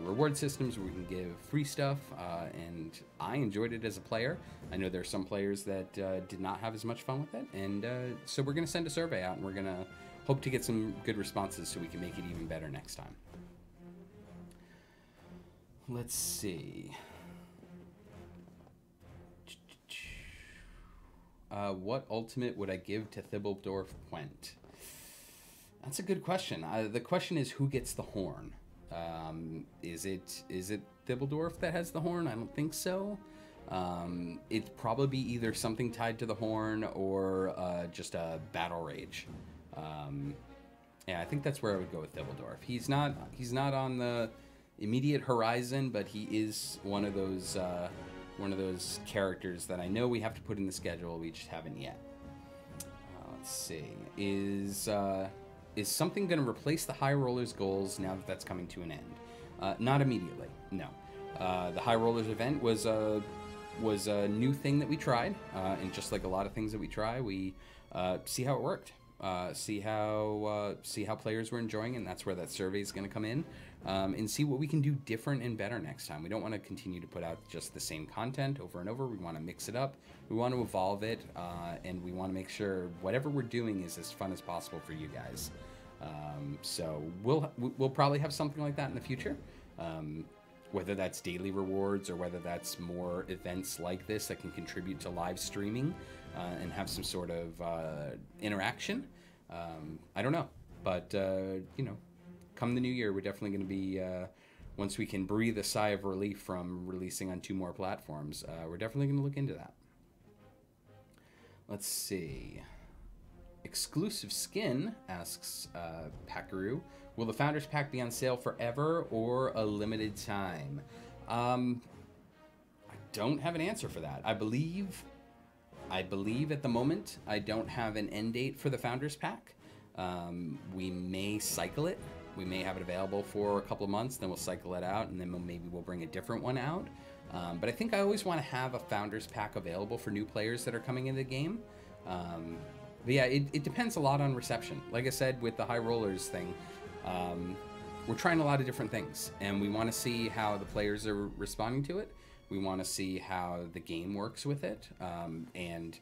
reward systems where we can give free stuff, and I enjoyed it as a player. I know there are some players that did not have as much fun with it, and so we're going to send a survey out, and we're going to hope to get some good responses so we can make it even better next time. Let's see. What ultimate would I give to Thibbledorf Quent? That's a good question. The question is, who gets the horn? Is it Thibbledorf that has the horn? I don't think so. It'd probably be either something tied to the horn or just a battle rage. Yeah, I think that's where I would go with Thibbledorf. He's not on the immediate horizon, but he is one of those characters that I know we have to put in the schedule. We just haven't yet. Let's see. Is something going to replace the High Rollers goals now that that's coming to an end? Not immediately, no. The High Rollers event was a new thing that we tried, and just like a lot of things that we try, we see how it worked, see how players were enjoying it, and that's where that survey is going to come in, and see what we can do different and better next time. We don't want to continue to put out just the same content over and over. We want to mix it up. We want to evolve it, and we want to make sure whatever we're doing is as fun as possible for you guys. So we'll probably have something like that in the future, whether that's daily rewards or whether that's more events like this that can contribute to live streaming and have some sort of interaction. I don't know, but you know, come the new year, we're definitely going to be once we can breathe a sigh of relief from releasing on 2 more platforms, we're definitely going to look into that. Let's see. Exclusive Skin asks Packaroo, will the Founders Pack be on sale forever or a limited time? I don't have an answer for that. I believe at the moment I don't have an end date for the Founders Pack. We may cycle it. We may have it available for a couple of months, then we'll cycle it out, and then maybe we'll bring a different one out. But I think I always want to have a Founders Pack available for new players that are coming into the game. But yeah, it depends a lot on reception. Like I said, with the High Rollers thing, we're trying a lot of different things, and we want to see how the players are responding to it. We want to see how the game works with it, and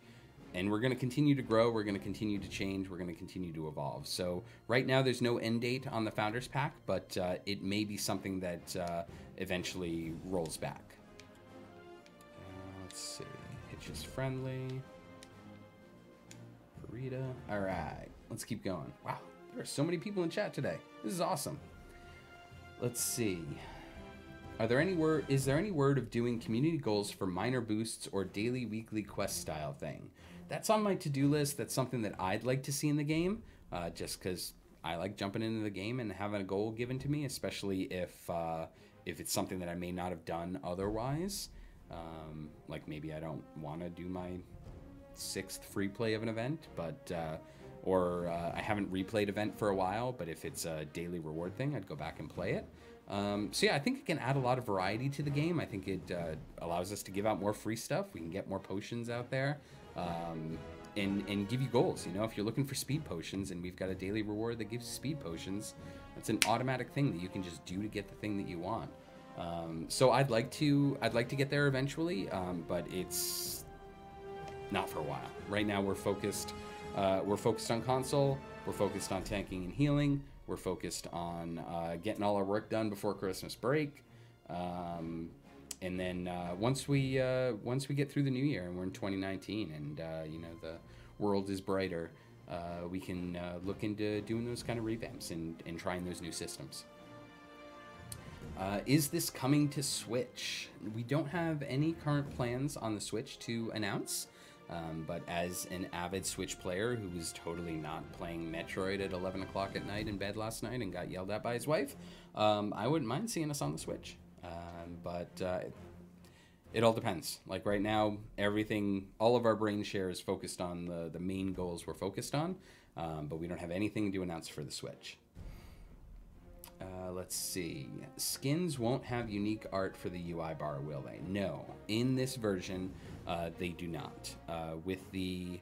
we're going to continue to grow. We're going to continue to change. We're going to continue to evolve. So right now, there's no end date on the Founders Pack, but it may be something that eventually rolls back. Let's see. Hitch is friendly. Rita. All right, let's keep going. Wow, there are so many people in chat today. This is awesome. Let's see. Is there any word of doing community goals for minor boosts or daily, weekly quest style thing? That's on my to-do list. That's something that I'd like to see in the game, just because I like jumping into the game and having a goal given to me, especially if it's something that I may not have done otherwise. Like maybe I don't want to do my 6th free play of an event, but or I haven't replayed event for a while, but if it's a daily reward thing, I'd go back and play it. So yeah, I think it can add a lot of variety to the game. I think it allows us to give out more free stuff. We can get more potions out there, and give you goals. You know, if you're looking for speed potions and we've got a daily reward that gives speed potions, that's an automatic thing that you can just do to get the thing that you want. So I'd like to get there eventually, but it's not for a while. Right now we're focused on console, we're focused on tanking and healing, we're focused on getting all our work done before Christmas break, and then once we get through the new year and we're in 2019 and you know, the world is brighter, we can look into doing those kind of revamps and trying those new systems. Is this coming to Switch? We don't have any current plans on the Switch to announce. But as an avid Switch player who was totally not playing Metroid at 11 o'clock at night in bed last night and got yelled at by his wife, I wouldn't mind seeing us on the Switch. But it all depends. Like right now, all of our brain share is focused on the main goals we're focused on, but we don't have anything to announce for the Switch. Let's see. Skins won't have unique art for the UI bar, will they? No. In this version, they do not. With the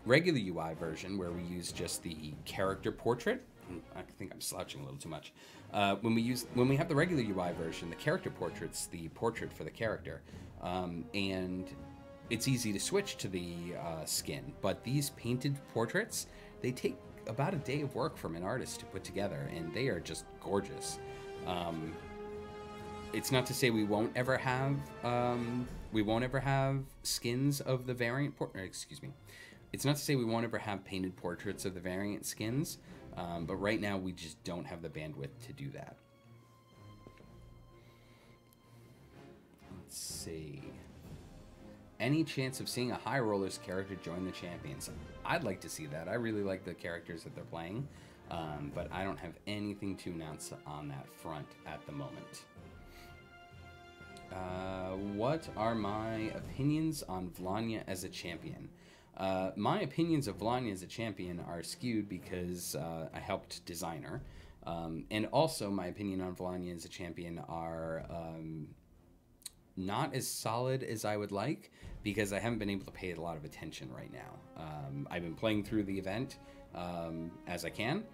regular UI version, where we use just the character portrait. I think I'm slouching a little too much. When we have the regular UI version, the character portrait's the portrait for the character, and it's easy to switch to the skin. But these painted portraits, they take about a day of work from an artist to put together, and they are just gorgeous. It's not to say we won't ever have skins of the variant excuse me. It's not to say we won't ever have painted portraits of the variant skins, but right now we just don't have the bandwidth to do that. Let's see. Any chance of seeing a High Rollers character join the Champions? I'd like to see that. I really like the characters that they're playing, but I don't have anything to announce on that front at the moment. What are my opinions on Vlanya as a champion? My opinions of Vlanya as a champion are skewed because I helped design her. And also my opinion on Vlanya as a champion are not as solid as I would like, because I haven't been able to pay a lot of attention right now. I've been playing through the event as I can,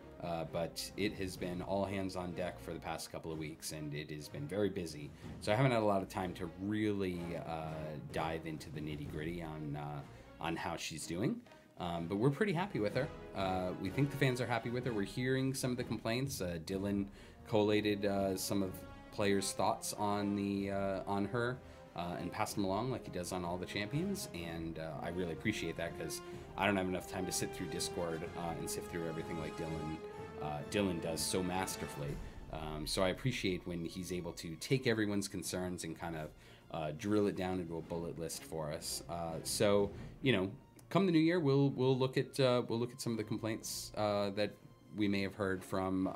but it has been all hands on deck for the past couple of weeks, and it has been very busy. So I haven't had a lot of time to really dive into the nitty-gritty on how she's doing. But we're pretty happy with her. We think the fans are happy with her. We're hearing some of the complaints. Dylan collated some of players' thoughts on her and passed them along like he does on all the champions, and I really appreciate that, because I don't have enough time to sit through Discord and sift through everything like Dylan does so masterfully. So I appreciate when he's able to take everyone's concerns and kind of drill it down into a bullet list for us. So, you know, come the new year, we'll look at some of the complaints that we may have heard from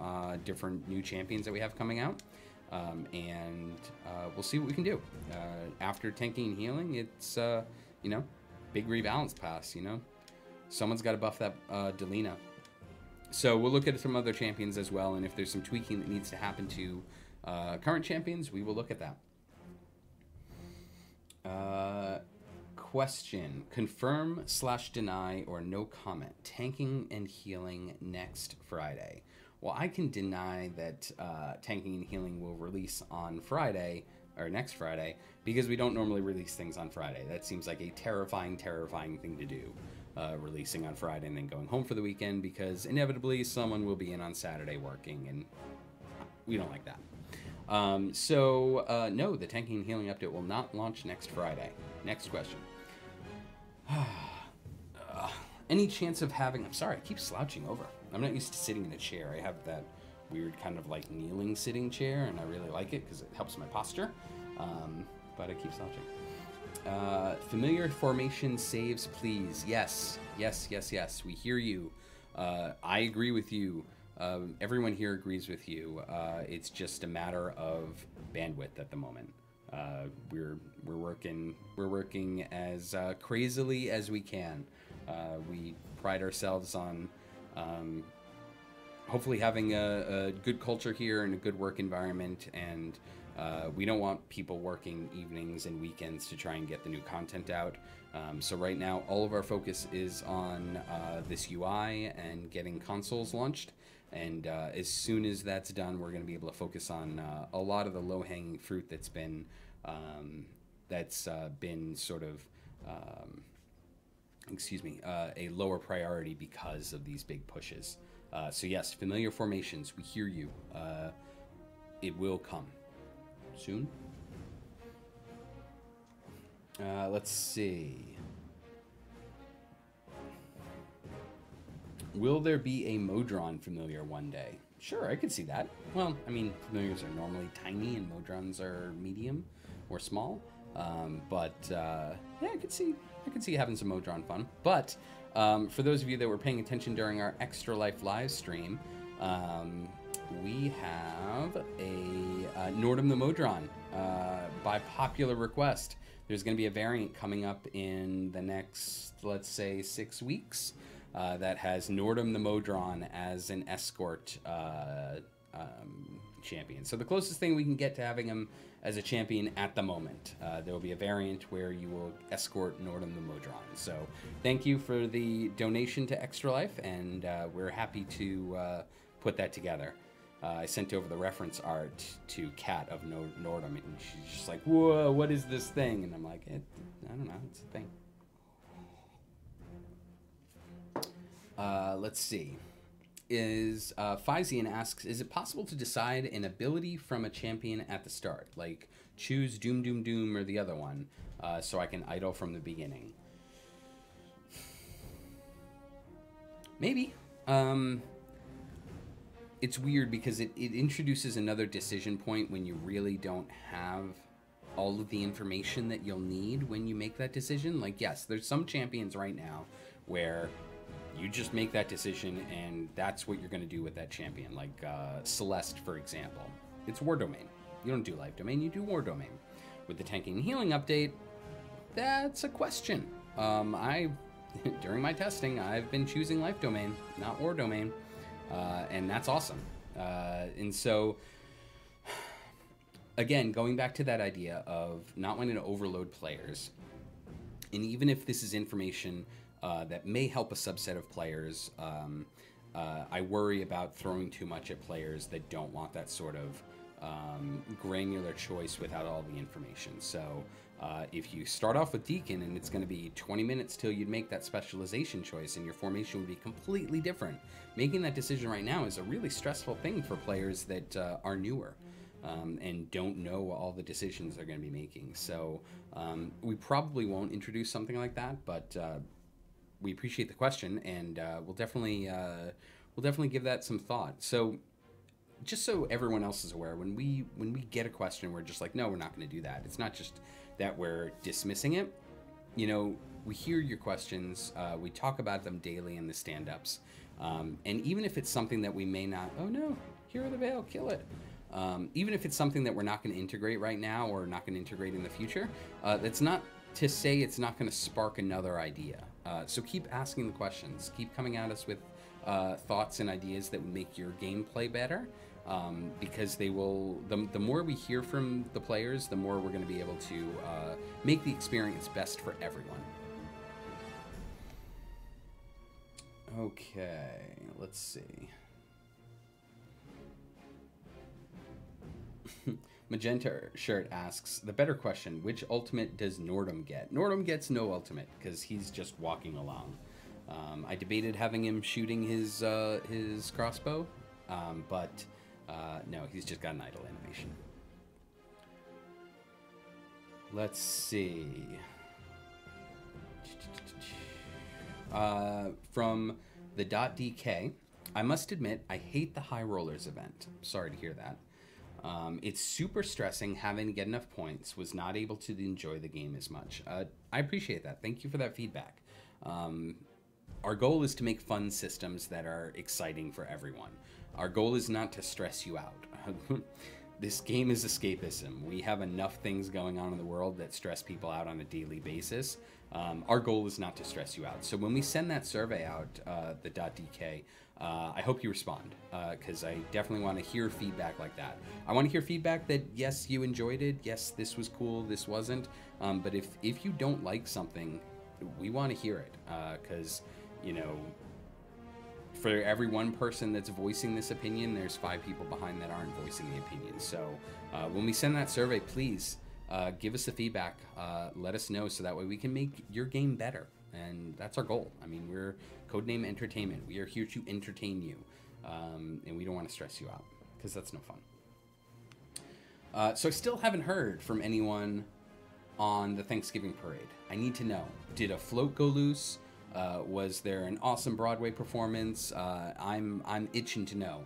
different new champions that we have coming out, and we'll see what we can do. After tanking and healing, it's you know, big rebalance pass. You know, someone's got to buff that Delina. So we'll look at some other champions as well, and if there's some tweaking that needs to happen to current champions, we will look at that. Question: confirm / deny or no comment tanking and healing next Friday? Well, I can deny that tanking and healing will release on Friday, or next Friday, because we don't normally release things on Friday. That seems like a terrifying thing to do, releasing on Friday and then going home for the weekend, because inevitably someone will be in on Saturday working, and we don't like that. No, the tanking and healing update will not launch next Friday. Next question. Any chance of having... I'm sorry, I keep slouching over. I'm not used to sitting in a chair. I have that weird kind of like kneeling sitting chair, and I really like it because it helps my posture. But I keep slouching. Familiar formation saves, please. Yes. We hear you. I agree with you. Everyone here agrees with you. It's just a matter of bandwidth at the moment. We're working as crazily as we can. We pride ourselves on hopefully having a good culture here and a good work environment, and we don't want people working evenings and weekends to try and get the new content out. So right now, all of our focus is on this UI and getting consoles launched. And as soon as that's done, we're going to be able to focus on a lot of the low-hanging fruit that's been sort of a lower priority because of these big pushes. So yes, familiar formations, we hear you. It will come soon. Let's see. Will there be a Modron familiar one day? Sure, I could see that. Well, I mean, familiars are normally tiny and Modrons are medium or small. Yeah, I could see having some Modron fun. But for those of you that were paying attention during our Extra Life live stream, we have a Nordum the Modron by popular request. There's going to be a variant coming up in the next, let's say, 6 weeks that has Nordum the Modron as an escort champion. So the closest thing we can get to having him as a champion at the moment. There will be a variant where you will escort Nordum the Modron. So thank you for the donation to Extra Life, and we're happy to put that together. I sent over the reference art to Kat of Nordum, and she's just like, whoa, what is this thing? And I'm like, I don't know, it's a thing. Let's see. Physian asks, is it possible to decide an ability from a champion at the start? Like, choose Doom Doom Doom or the other one, so I can idle from the beginning? Maybe. It's weird because it introduces another decision point when you really don't have all of the information that you'll need when you make that decision. Like, yes, there's some champions right now where you just make that decision and that's what you're going to do with that champion. Like Celeste, for example. It's War Domain. You don't do Life Domain, you do War Domain. With the tanking and healing update, that's a question. During my testing, I've been choosing Life Domain, not War Domain. And that's awesome. And so, again, going back to that idea of not wanting to overload players, and even if this is information that may help a subset of players, I worry about throwing too much at players that don't want that sort of granular choice without all the information. So if you start off with Deacon and it's going to be 20 minutes till you'd make that specialization choice and your formation would be completely different, making that decision right now is a really stressful thing for players that are newer and don't know all the decisions they're going to be making. So we probably won't introduce something like that, but we appreciate the question, and we'll definitely give that some thought. So just so everyone else is aware, when we get a question, we're just like, no, we're not going to do that. It's not just that we're dismissing it. You know, we hear your questions. We talk about them daily in the stand-ups. And even if it's something that we may not, oh no, Hero the Veil, kill it. Even if it's something that we're not going to integrate right now or not going to integrate in the future, that's not to say it's not going to spark another idea. So keep asking the questions. Keep coming at us with thoughts and ideas that would make your gameplay better. Because they will, the more we hear from the players, the more we're going to be able to make the experience best for everyone. Okay, let's see. Magenta Shirt asks, the better question, which ultimate does Nordum get? Nordum gets no ultimate because he's just walking along. I debated having him shooting his crossbow, but no, he's just got an idle animation. Let's see. From the .dk, I must admit, I hate the High Rollers event. Sorry to hear that. It's super stressing having to get enough points, was not able to enjoy the game as much. I appreciate that. Thank you for that feedback. Our goal is to make fun systems that are exciting for everyone. Our goal is not to stress you out. This game is escapism. We have enough things going on in the world that stress people out on a daily basis. Our goal is not to stress you out. So when we send that survey out, the .dk, I hope you respond, because I definitely want to hear feedback like that. I want to hear feedback that, yes, you enjoyed it, yes, this was cool, this wasn't. But if you don't like something, we want to hear it, because, you know, for every one person that's voicing this opinion, there's 5 people behind that aren't voicing the opinion. So when we send that survey, please give us the feedback. Let us know so that way we can make your game better. And that's our goal. I mean, we're Codename Entertainment. We are here to entertain you. And we don't want to stress you out because that's no fun. So I still haven't heard from anyone on the Thanksgiving parade. I need to know, did a float go loose? Was there an awesome Broadway performance? I'm itching to know.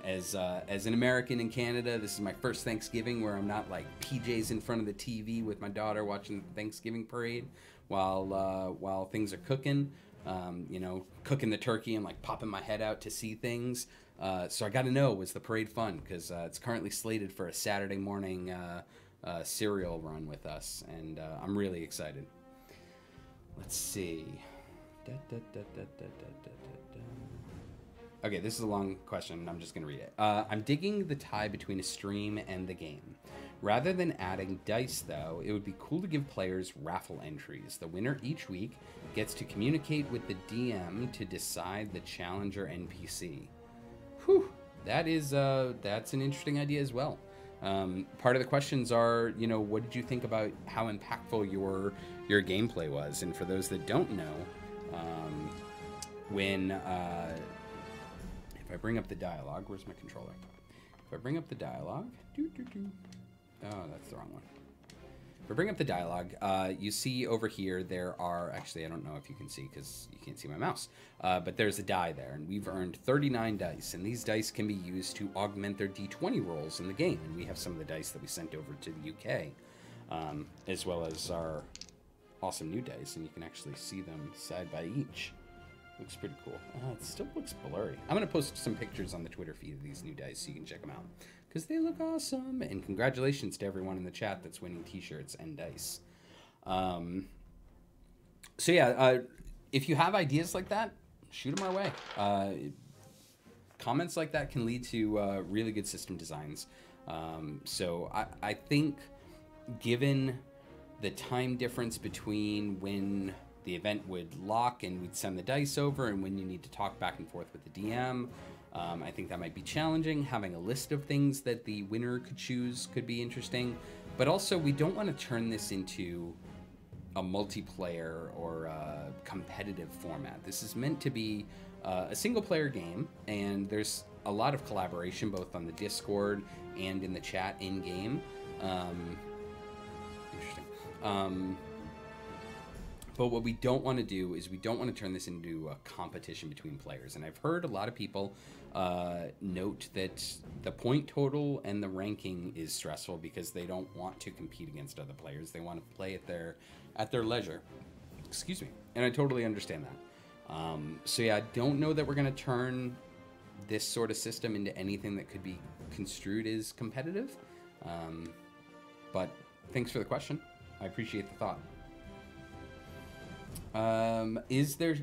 As an American in Canada, this is my first Thanksgiving where I'm not like PJs in front of the TV with my daughter watching the Thanksgiving parade while things are cooking. You know, cooking the turkey and like popping my head out to see things. So I got to know, was the parade fun? Because it's currently slated for a Saturday morning cereal run with us, and I'm really excited. Let's see. Okay, this is a long question. I'm just going to read it. I'm digging the tie between a stream and the game. Rather than adding dice, though, it would be cool to give players raffle entries. The winner each week gets to communicate with the DM to decide the challenger NPC. Whew, that's an interesting idea as well. Part of the questions are, you know, what did you think about how impactful your gameplay was? And for those that don't know, if I bring up the dialogue, where's my controller? If I bring up the dialogue, oh, that's the wrong one. If I bring up the dialogue, you see over here there are, actually I don't know if you can see because you can't see my mouse, but there's a die there, and we've earned 39 dice, and these dice can be used to augment their d20 rolls in the game, and we have some of the dice that we sent over to the UK, as well as our awesome new dice, and you can actually see them side by each. Looks pretty cool. It still looks blurry. I'm going to post some pictures on the Twitter feed of these new dice so you can check them out, because they look awesome. And congratulations to everyone in the chat that's winning t-shirts and dice. So yeah, if you have ideas like that, shoot them our way. Comments like that can lead to really good system designs. So I think given the time difference between when the event would lock and we'd send the dice over and when you need to talk back and forth with the DM, I think that might be challenging. Having a list of things that the winner could choose could be interesting, but also we don't want to turn this into a multiplayer or a competitive format. This is meant to be a single player game, and there's a lot of collaboration both on the Discord and in the chat in game. Interesting. But what we don't want to do is we don't want to turn this into a competition between players. And I've heard a lot of people note that the point total and the ranking is stressful because they don't want to compete against other players. They want to play at their leisure. Excuse me. And I totally understand that. So yeah, I don't know that we're going to turn this sort of system into anything that could be construed as competitive. But thanks for the question. I appreciate the thought. Is there,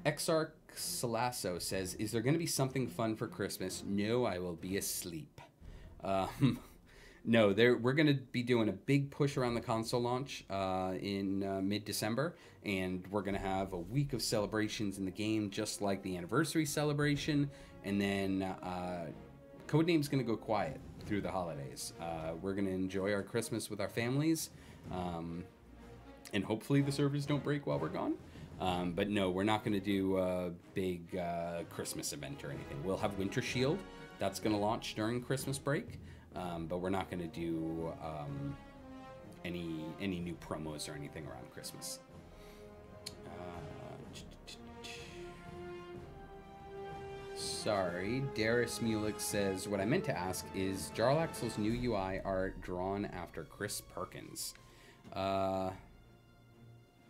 Exarch Salasso says, is there going to be something fun for Christmas? No, I will be asleep. No, we're going to be doing a big push around the console launch in mid-December, and we're going to have a week of celebrations in the game, just like the anniversary celebration, and then Codename's going to go quiet through the holidays. We're going to enjoy our Christmas with our families, and hopefully the servers don't break while we're gone. But no, we're not going to do a big Christmas event or anything. We'll have Winter Shield. That's going to launch during Christmas break. But we're not going to do any new promos or anything around Christmas. Sorry, Darius Mulek says, what I meant to ask is Jarl Axl's new UI art drawn after Chris Perkins.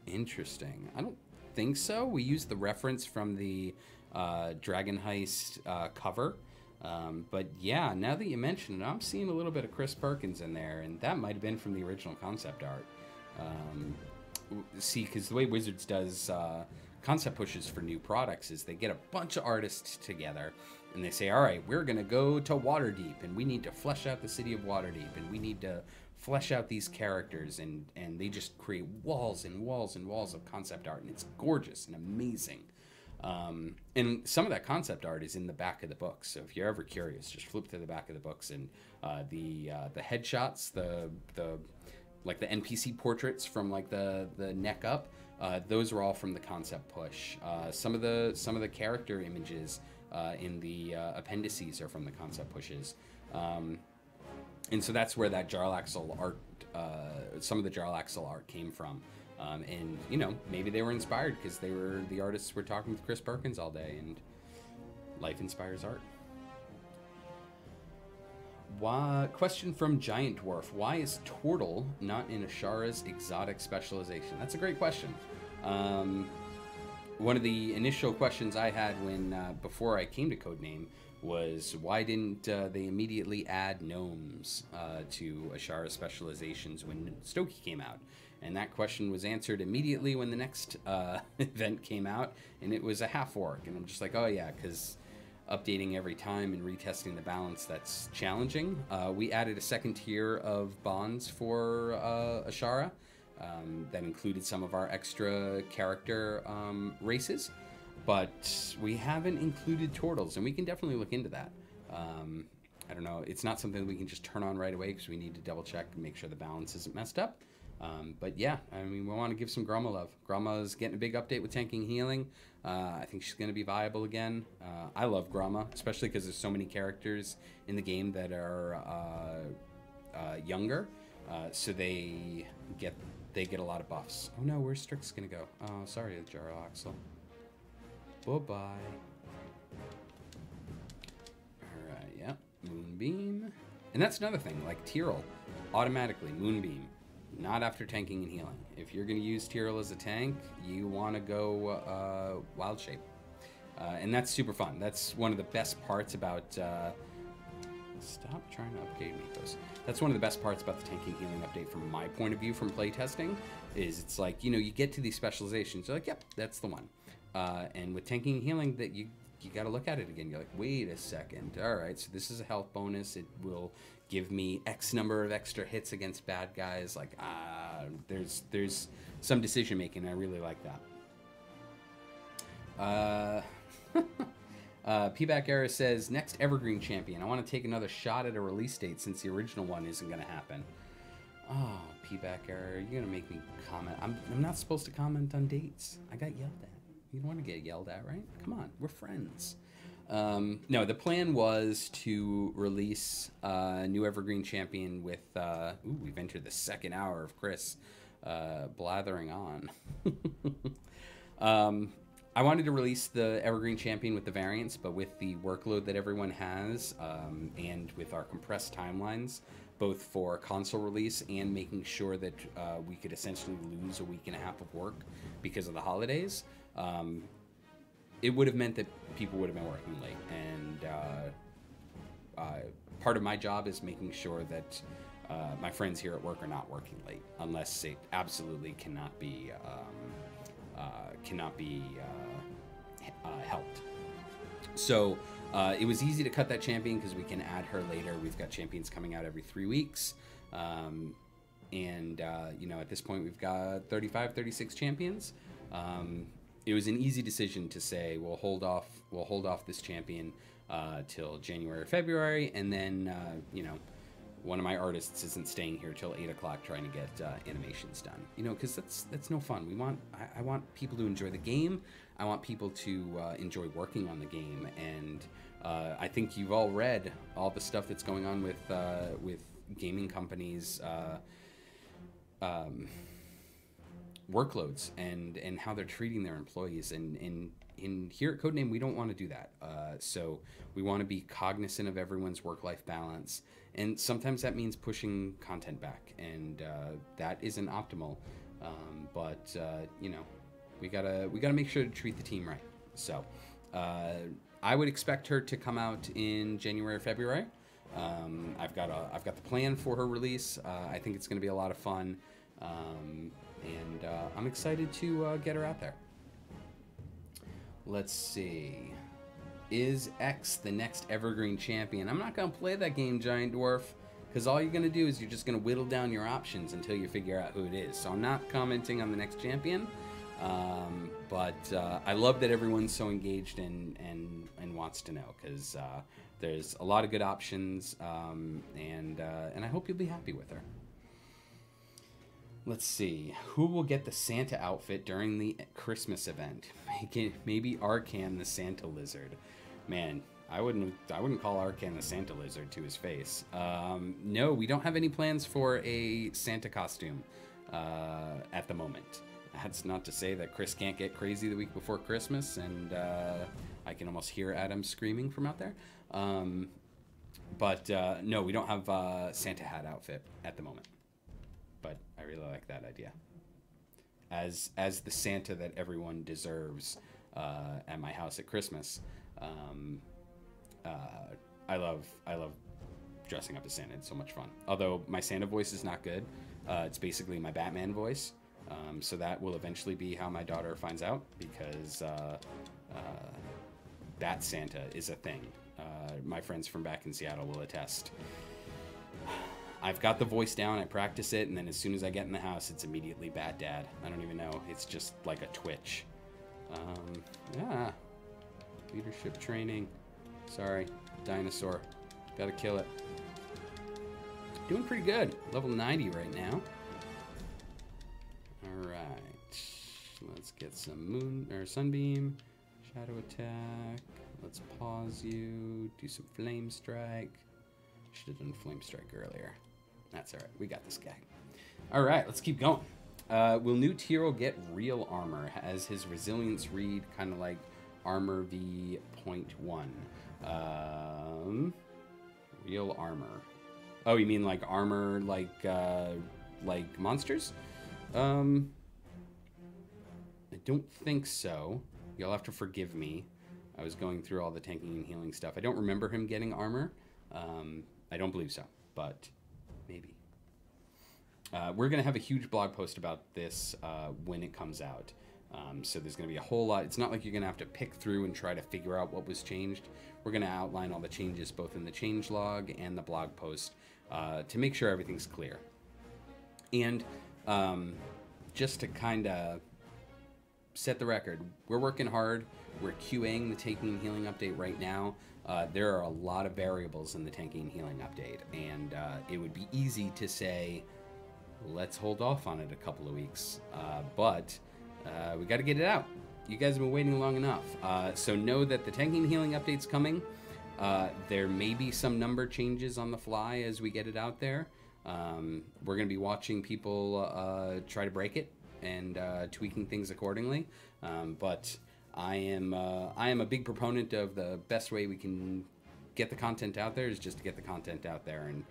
Interesting. I don't think so. We used the reference from the Dragon Heist cover. But yeah, now that you mention it, I'm seeing a little bit of Chris Perkins in there, and that might have been from the original concept art. See, because the way Wizards does concept pushes for new products is they get a bunch of artists together, and they say, all right, we're going to go to Waterdeep, and we need to flesh out the city of Waterdeep, and we need to flesh out these characters, and they just create walls and walls and walls of concept art, and it's gorgeous and amazing. And some of that concept art is in the back of the books, so if you're ever curious, just flip to the back of the books, and the headshots, the NPC portraits from like the neck up, those are all from the concept push. Some of the character images in the appendices are from the concept pushes. And so that's where that Jarl Axl art, some of the Jarl Axl art came from. And, you know, maybe they were inspired because the artists were talking with Chris Perkins all day, and life inspires art. Question from Giant Dwarf. Why is Tortle not in Ashara's exotic specialization? That's a great question. One of the initial questions I had before I came to Codename was why didn't they immediately add gnomes to Ashara's specializations when Stokey came out? And that question was answered immediately when the next event came out, and it was a half-orc. And I'm just like, oh yeah, because updating every time and retesting the balance, that's challenging. We added a second tier of bonds for Ashara that included some of our extra character races, but we haven't included turtles, and we can definitely look into that. I don't know. It's not something that we can just turn on right away because we need to double check and make sure the balance isn't messed up. But yeah, I mean, we want to give some Gromma love. Gromma's getting a big update with tanking and healing. I think she's going to be viable again. I love Gromma, especially because there's so many characters in the game that are younger, so they get a lot of buffs. Oh no, where's Strix going to go? Oh, sorry, Jarl Axl. Bye-bye. Alright, yeah. Moonbeam. And that's another thing, like Tyrell, automatically Moonbeam. Not after tanking and healing. If you're going to use Tyrell as a tank, you want to go Wild Shape. And that's super fun. That's one of the best parts about... stop trying to upgrade Mythos. That's one of the best parts about the tanking healing update from my point of view from playtesting, is it's like, you know, you get to these specializations, you're like, yep, that's the one. And with tanking and healing, that you got to look at it again. You're like, wait a second. All right, so this is a health bonus. It will give me X number of extra hits against bad guys. Like, there's some decision making. I really like that. P-Back Era says, next Evergreen Champion. I want to take another shot at a release date since the original one isn't going to happen. Oh, P-Back Era, you're going to make me comment. I'm not supposed to comment on dates. I got yelled at. You don't want to get yelled at, right? Come on, we're friends. No, the plan was to release a new Evergreen Champion with... ooh, we've entered the second hour of Chris blathering on. I wanted to release the Evergreen Champion with the variants, but with the workload that everyone has, and with our compressed timelines, both for console release and making sure that we could essentially lose a week and a half of work because of the holidays, it would have meant that people would have been working late. And part of my job is making sure that my friends here at work are not working late, unless it absolutely cannot be helped. So it was easy to cut that champion because we can add her later. We've got champions coming out every 3 weeks. You know, at this point we've got 35, 36 champions. It was an easy decision to say we'll hold off this champion till January or February, and then you know, one of my artists isn't staying here till 8 o'clock trying to get animations done. You know, because that's no fun. I want people to enjoy the game. I want people to enjoy working on the game, and I think you've all read all the stuff that's going on with gaming companies. Workloads and how they're treating their employees, and here at Codename we don't want to do that. So we want to be cognizant of everyone's work-life balance, and sometimes that means pushing content back, and that isn't optimal. But you know, we gotta make sure to treat the team right. So I would expect her to come out in January or February. I've got the plan for her release. I think it's going to be a lot of fun. And I'm excited to get her out there. Let's see. Is X the next Evergreen Champion? I'm not going to play that game, Giant Dwarf, because all you're going to do is you're just going to whittle down your options until you figure out who it is. So I'm not commenting on the next champion. But I love that everyone's so engaged and wants to know, because there's a lot of good options, and I hope you'll be happy with her. Let's see. Who will get the Santa outfit during the Christmas event? Maybe Arcan the Santa Lizard. Man, I wouldn't call Arcan the Santa Lizard to his face. No, we don't have any plans for a Santa costume at the moment. That's not to say that Chris can't get crazy the week before Christmas, and I can almost hear Adam screaming from out there. But no, we don't have a Santa hat outfit at the moment. But I really like that idea. As the Santa that everyone deserves at my house at Christmas, I love dressing up as Santa. It's so much fun. Although my Santa voice is not good. It's basically my Batman voice. So that will eventually be how my daughter finds out, because Bat Santa is a thing. My friends from back in Seattle will attest. I've got the voice down, I practice it, and then as soon as I get in the house, it's immediately Bat Dad. I don't even know. It's just like a twitch. Yeah. Leadership training. Sorry. Dinosaur. Gotta kill it. Doing pretty good. Level 90 right now. Alright. Let's get some moon or sunbeam. Shadow attack. Let's pause you. Do some flame strike. Should have done flame strike earlier. That's alright. We got this guy. Alright, let's keep going. Will new Tyrell get real armor? Has his resilience read kind of like armor v.1? Real armor. Oh, you mean like armor like monsters? I don't think so. You'll have to forgive me. I was going through all the tanking and healing stuff. I don't remember him getting armor. I don't believe so, but maybe. We're going to have a huge blog post about this when it comes out. So there's going to be a whole lot. It's not like you're going to have to pick through and try to figure out what was changed. We're going to outline all the changes both in the change log and the blog post to make sure everything's clear. And just to kind of set the record, we're working hard. We're QAing the tanking and healing update right now. There are a lot of variables in the tanking and healing update, and it would be easy to say, let's hold off on it a couple of weeks. But we got to get it out. You guys have been waiting long enough. So know that the tanking and healing update's coming. There may be some number changes on the fly as we get it out there. We're going to be watching people try to break it and tweaking things accordingly. But I am a big proponent of the best way we can get the content out there is just to get the content out there. And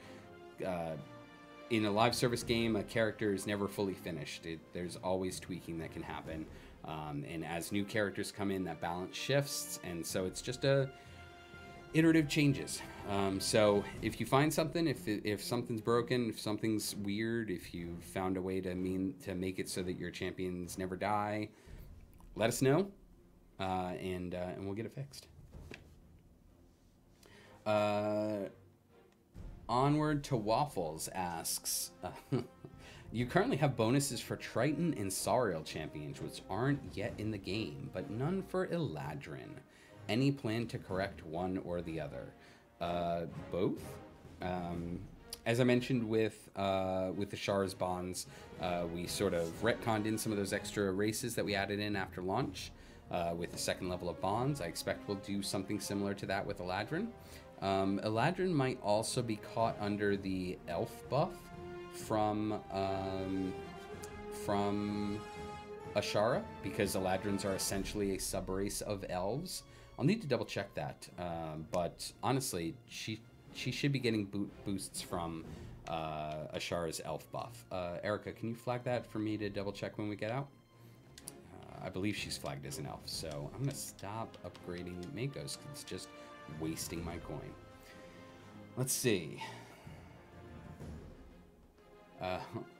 in a live service game, a character is never fully finished. There's always tweaking that can happen. And as new characters come in, that balance shifts. And so it's just iterative changes. So if you find something, if something's broken, if something's weird, if you found a way to make it so that your champions never die, let us know, and we'll get it fixed. Onward to Waffles asks, you currently have bonuses for Triton and Sariel champions, which aren't yet in the game, but none for Eladrin. Any plan to correct one or the other? Both. As I mentioned with the Shars bonds, we sort of retconned in some of those extra races that we added in after launch with the second level of bonds. I expect we'll do something similar to that with Eladrin. Eladrin might also be caught under the elf buff from Ashara, because Eladrins are essentially a subrace of elves. I'll need to double check that, but honestly, she should be getting boosts from Ashara's elf buff. Erica, can you flag that for me to double check when we get out? I believe she's flagged as an elf, so I'm gonna stop upgrading Makos because it's just wasting my coin. Let's see.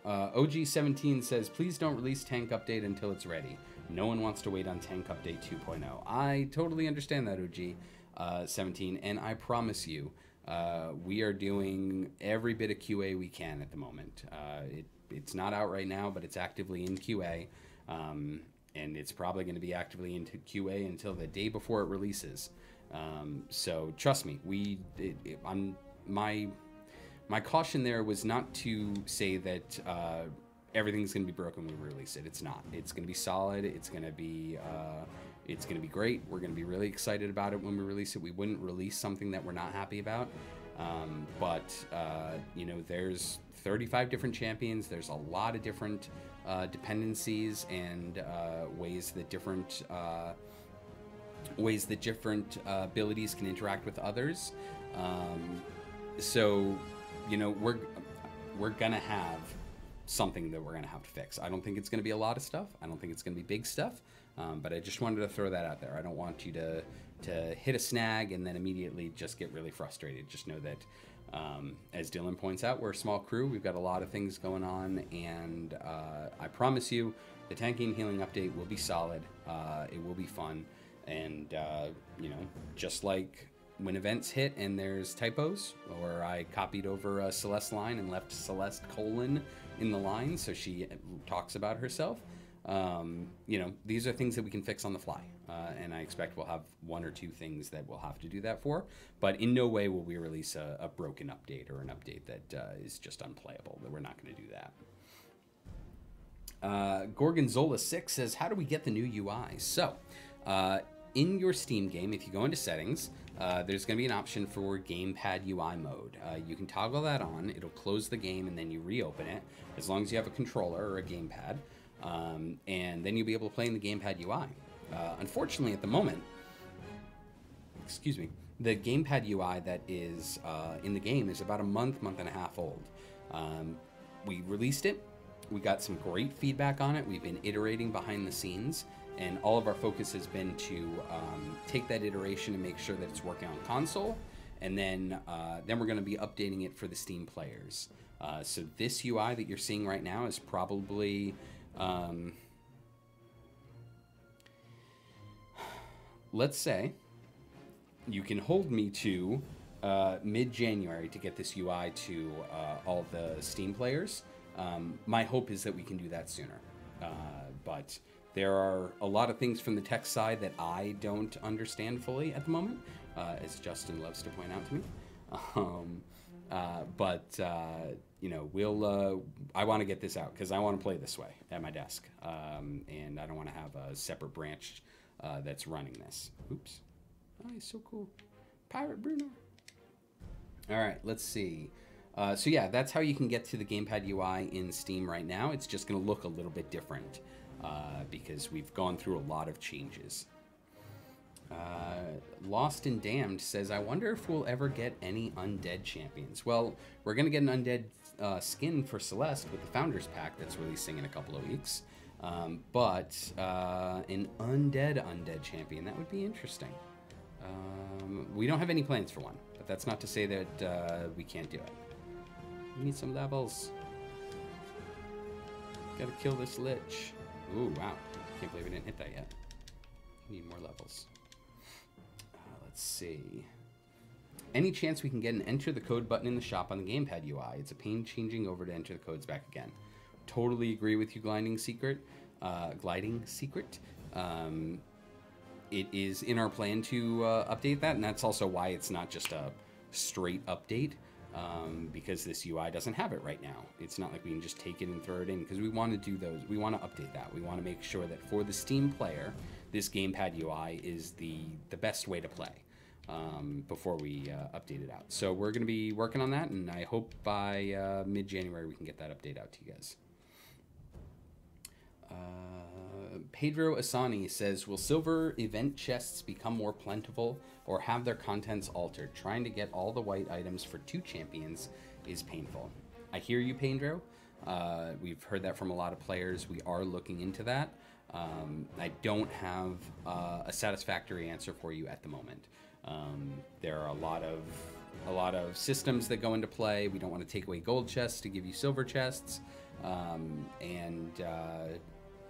OG17 says, please don't release tank update until it's ready. No one wants to wait on tank update 2.0. I totally understand that, OG17, and I promise you, we are doing every bit of QA we can at the moment. It's not out right now, but it's actively in QA, and it's probably going to be actively into QA until the day before it releases. So trust me, my caution there was not to say that everything's going to be broken when we release it. It's not. It's going to be solid. It's going to be great. We're going to be really excited about it when we release it. We wouldn't release something that we're not happy about. But you know, there's 35 different champions. There's a lot of different dependencies and ways that different abilities can interact with others. So, you know, we're gonna have something that we're gonna have to fix. I don't think it's gonna be a lot of stuff. I don't think it's gonna be big stuff. But I just wanted to throw that out there. I don't want you to hit a snag and then immediately just get really frustrated. Just know that, as Dylan points out, we're a small crew. We've got a lot of things going on, and I promise you, the tanking and healing update will be solid. It will be fun, And, you know, just like when events hit and there's typos, or I copied over a Celeste line and left Celeste : in the line so she talks about herself, you know, these are things that we can fix on the fly. And I expect we'll have 1 or 2 things that we'll have to do that for. But in no way will we release a broken update or an update that is just unplayable. We're not going to do that. Gorgonzola 6 says, how do we get the new UI? So, in your Steam game, if you go into settings, there's going to be an option for gamepad UI mode. You can toggle that on. It'll close the game and then you reopen it, as long as you have a controller or a gamepad. And then you'll be able to play in the gamepad UI. Unfortunately, at the moment, excuse me, the gamepad UI that is in the game is about a month and a half old. We released it. We got some great feedback on it. We've been iterating behind the scenes, and all of our focus has been to take that iteration and make sure that it's working on console, and then we're going to be updating it for the Steam players. So this UI that you're seeing right now is probably, let's say, you can hold me to mid-January to get this UI to all the Steam players. My hope is that we can do that sooner, but there are a lot of things from the tech side that I don't understand fully at the moment, as Justin loves to point out to me. You know, I want to get this out because I want to play this way at my desk, and I don't want to have a separate branch that's running this. Oops. Oh, he's so cool. Pirate Bruno. All right, let's see. So yeah, that's how you can get to the gamepad UI in Steam right now. It's just going to look a little bit different because we've gone through a lot of changes. Lost and Damned says, I wonder if we'll ever get any undead champions. Well, we're going to get an undead skin for Celeste with the Founders Pack that's releasing in a couple of weeks. But an undead champion, that would be interesting. We don't have any plans for one, but that's not to say that we can't do it. We need some levels. Gotta kill this lich. Ooh, wow. Can't believe we didn't hit that yet. Need more levels. Let's see. Any chance we can get an enter the code button in the shop on the gamepad UI? It's a pain changing over to enter the codes back again. Totally agree with you, Gliding Secret. It is in our plan to update that, and that's also why it's not just a straight update, because this UI doesn't have it right now. It's not like we can just take it and throw it in, because we want to do those. We want to update that. We want to make sure that for the Steam player, this gamepad UI is the best way to play before we update it out. So we're going to be working on that, and I hope by mid-January we can get that update out to you guys. Pedro Asani says, will silver event chests become more plentiful or have their contents altered? Trying to get all the white items for 2 champions is painful. I hear you, Pedro. We've heard that from a lot of players. We are looking into that. I don't have a satisfactory answer for you at the moment. There are a lot of systems that go into play. We don't want to take away gold chests to give you silver chests.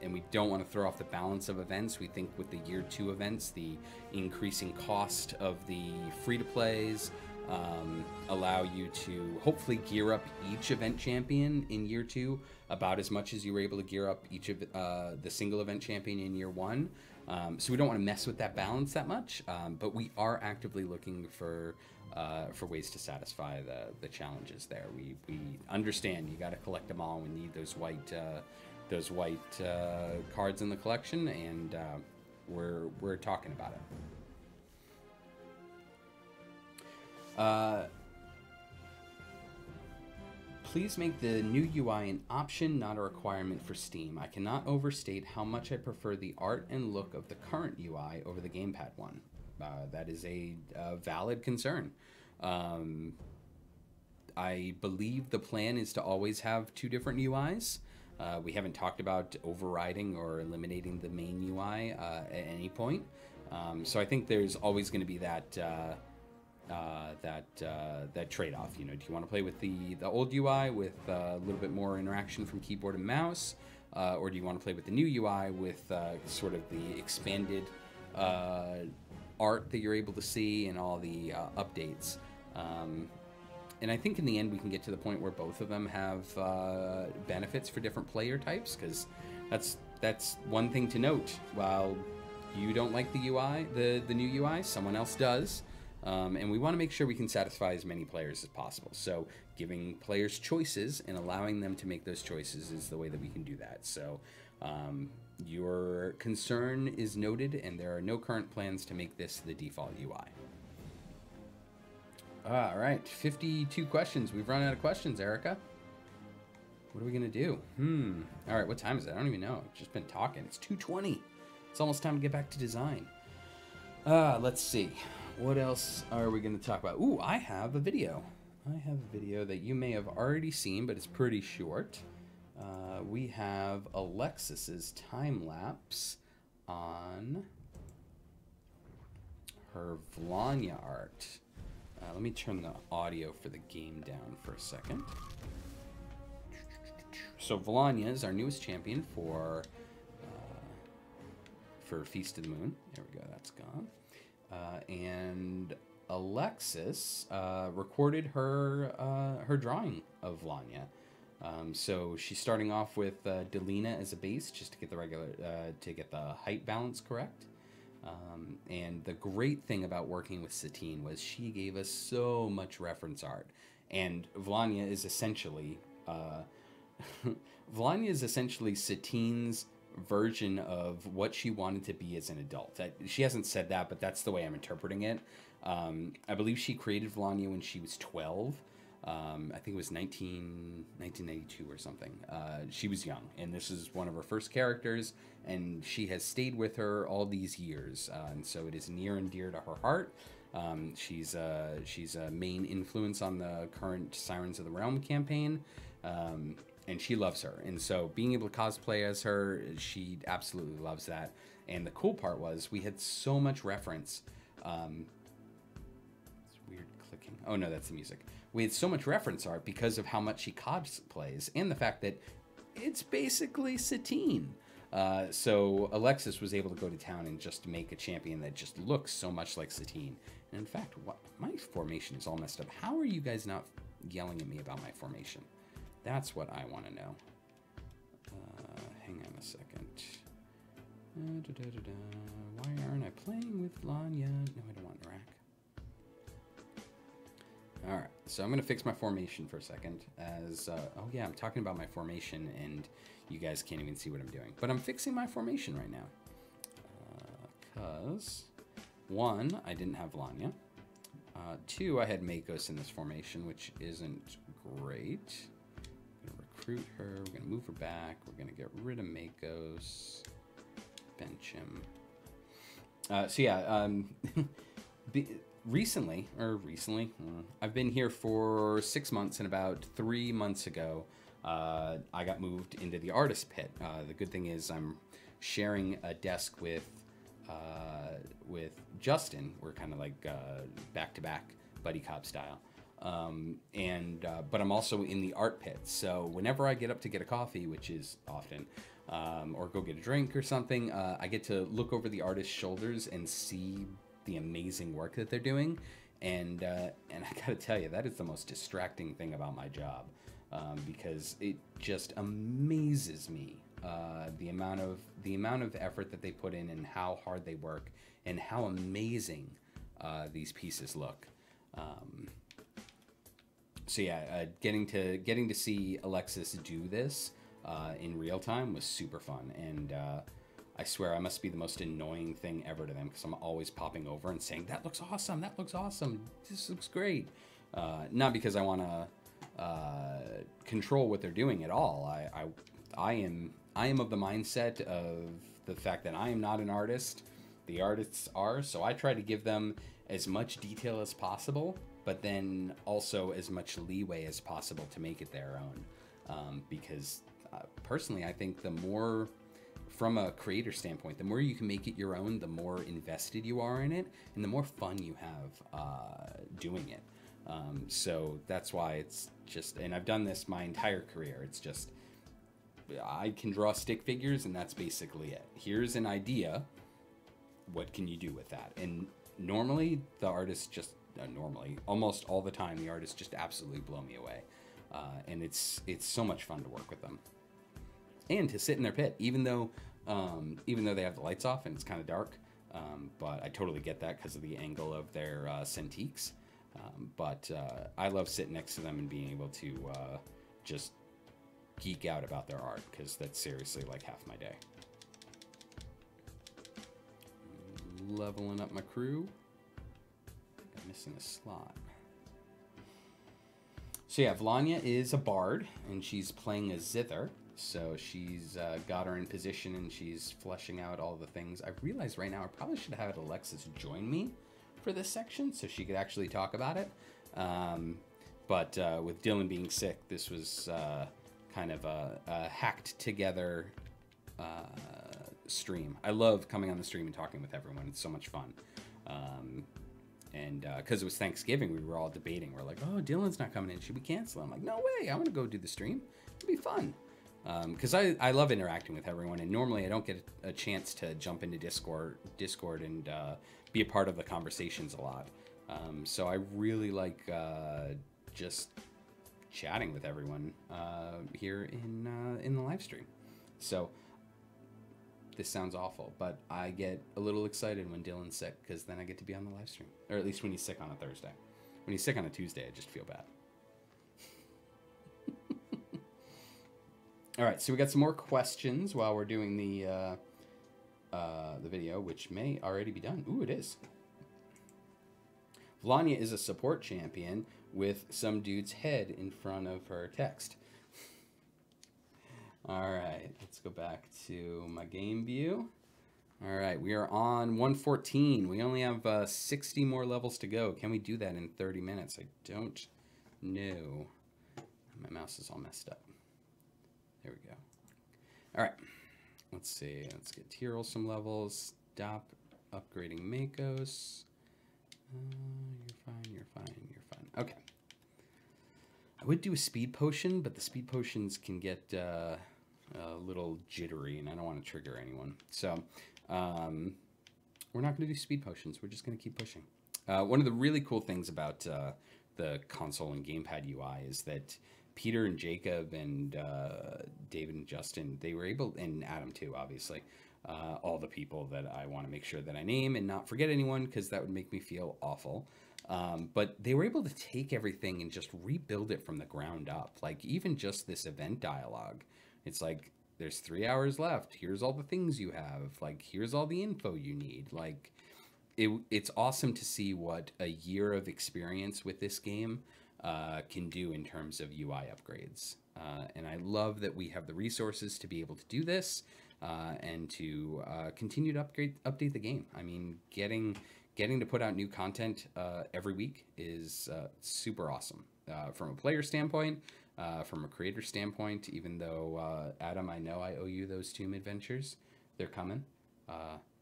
And we don't want to throw off the balance of events. We think with the year 2 events, the increasing cost of the free-to-plays allow you to hopefully gear up each event champion in year 2 about as much as you were able to gear up each of the single event champion in year 1. So we don't want to mess with that balance that much, but we are actively looking for ways to satisfy the challenges there. We understand you got to collect them all. We need those white cards in the collection, and we're talking about it. Please make the new UI an option, not a requirement for Steam. I cannot overstate how much I prefer the art and look of the current UI over the gamepad one. That is a valid concern. I believe the plan is to always have 2 different UIs. We haven't talked about overriding or eliminating the main UI at any point. So I think there's always going to be that trade-off. You know, do you want to play with the old UI with a little bit more interaction from keyboard and mouse, or do you want to play with the new UI with sort of the expanded art that you're able to see and all the updates. And I think in the end we can get to the point where both of them have benefits for different player types, because that's one thing to note. While you don't like the UI, the new UI, someone else does. And we want to make sure we can satisfy as many players as possible. So giving players choices and allowing them to make those choices is the way that we can do that. So your concern is noted, and there are no current plans to make this the default UI. All right, 52 questions. We've run out of questions, Erica. What are we going to do? All right, what time is it? I don't even know. I've just been talking. It's 2:20. It's almost time to get back to design. Let's see. What else are we going to talk about? Ooh, I have a video. I have a video that you may have already seen, but it's pretty short. We have Alexis's time-lapse on her Vlanya art. Let me turn the audio for the game down for a second. So Vlanya is our newest champion for Feast of the Moon. There we go, that's gone. And Alexis recorded her drawing of Vlanya. So she's starting off with Delina as a base, just to get the height balance correct. And the great thing about working with Satine was she gave us so much reference art. And Vlanya is essentially Satine's version of what she wanted to be as an adult. She hasn't said that, but that's the way I'm interpreting it. I believe she created Vlanya when she was 12. I think it was 1992 or something. She was young, and this is one of her first characters, and she has stayed with her all these years, and so it is near and dear to her heart. She's a main influence on the current Sirens of the Realm campaign, and she loves her. And so being able to cosplay as her, she absolutely loves that. And the cool part was we had so much reference. It's weird clicking. Oh no, that's the music. We had so much reference art because of how much she cosplays and the fact that it's basically Satine. So Alexis was able to go to town and just make a champion that just looks so much like Satine. And in fact, my formation is all messed up. How are you guys not yelling at me about my formation? That's what I want to know. Hang on a second. Why aren't I playing with Vlanya? No, I don't want Iraq. Alright, so I'm going to fix my formation for a second. Oh yeah, I'm talking about my formation and you guys can't even see what I'm doing. But I'm fixing my formation right now. Because, one, I didn't have Vlanya. Two, I had Makos in this formation, which isn't great. I'm going to recruit her. We're going to move her back. We're going to get rid of Makos. Bench him. So yeah, recently, I've been here for 6 months, and about 3 months ago, I got moved into the artist pit. The good thing is I'm sharing a desk with Justin. We're kind of like back-to-back buddy cop style. But I'm also in the art pit. So whenever I get up to get a coffee, which is often, or go get a drink or something, I get to look over the artist's shoulders and see the amazing work that they're doing. And I gotta tell you, that is the most distracting thing about my job, because it just amazes me the amount of effort that they put in and how hard they work and how amazing these pieces look. So yeah, getting to see Alexis do this in real time was super fun, and I swear I must be the most annoying thing ever to them, because I'm always popping over and saying, "That looks awesome! That looks awesome! This looks great!" Not because I want to control what they're doing at all. I am of the mindset of the fact that I am not an artist. The artists are, so I try to give them as much detail as possible, but then also as much leeway as possible to make it their own. Because personally, I think the more, from a creator standpoint, the more you can make it your own, the more invested you are in it, and the more fun you have doing it. So that's why it's just, and I've done this my entire career. It's just, I can draw stick figures, and that's basically it. Here's an idea. what can you do with that? And normally the artists just almost all the time the artists just absolutely blow me away, and it's so much fun to work with them and to sit in their pit, even though they have the lights off and it's kind of dark. But I totally get that because of the angle of their Cintiqs. But I love sitting next to them and being able to just geek out about their art, because that's seriously like half my day. Leveling up my crew. I'm missing a slot. So yeah, Vlanya is a bard, and she's playing a zither. So she's got her in position, and she's fleshing out all the things. I realize right now I probably should have had Alexis join me for this section so she could actually talk about it. But with Dylan being sick, this was kind of a hacked together stream. I love coming on the stream and talking with everyone. It's so much fun. And because it was Thanksgiving, we were all debating. We're like, oh, Dylan's not coming in. Should we cancel? I'm like, no way. I want to go do the stream. It'll be fun. Because I love interacting with everyone. And normally I don't get a chance to jump into Discord and be a part of the conversations a lot. So I really like just chatting with everyone here in the live stream. So this sounds awful, but I get a little excited when Dylan's sick, because then I get to be on the live stream. Or at least when he's sick on a Thursday. When he's sick on a Tuesday, I just feel bad. All right, so we got some more questions while we're doing the video, which may already be done. Ooh, it is. Vlanya is a support champion with some dude's head in front of her text. All right, let's go back to my game view. All right, we are on 114. We only have 60 more levels to go. Can we do that in 30 minutes? I don't know. My mouse is all messed up. There we go. All right, let's see. Let's get Tyrell some levels. Stop upgrading Makos. You're fine, you're fine, you're fine. Okay. I would do a speed potion, but the speed potions can get a little jittery, and I don't want to trigger anyone. So we're not going to do speed potions. We're just going to keep pushing. One of the really cool things about the console and gamepad UI is that Peter and Jacob and David and Justin, they were able, and Adam too, obviously, all the people that I want to make sure that I name and not forget anyone, because that would make me feel awful. But they were able to take everything and just rebuild it from the ground up. Like, even just this event dialogue, it's like, there's 3 hours left. Here's all the things you have. Like, here's all the info you need. Like, it's awesome to see what a year of experience with this game can do in terms of UI upgrades. And I love that we have the resources to be able to do this and to continue to update the game. I mean, getting to put out new content every week is super awesome from a player standpoint, from a creator standpoint. Even though Adam, I know I owe you those Tomb adventures. They're coming,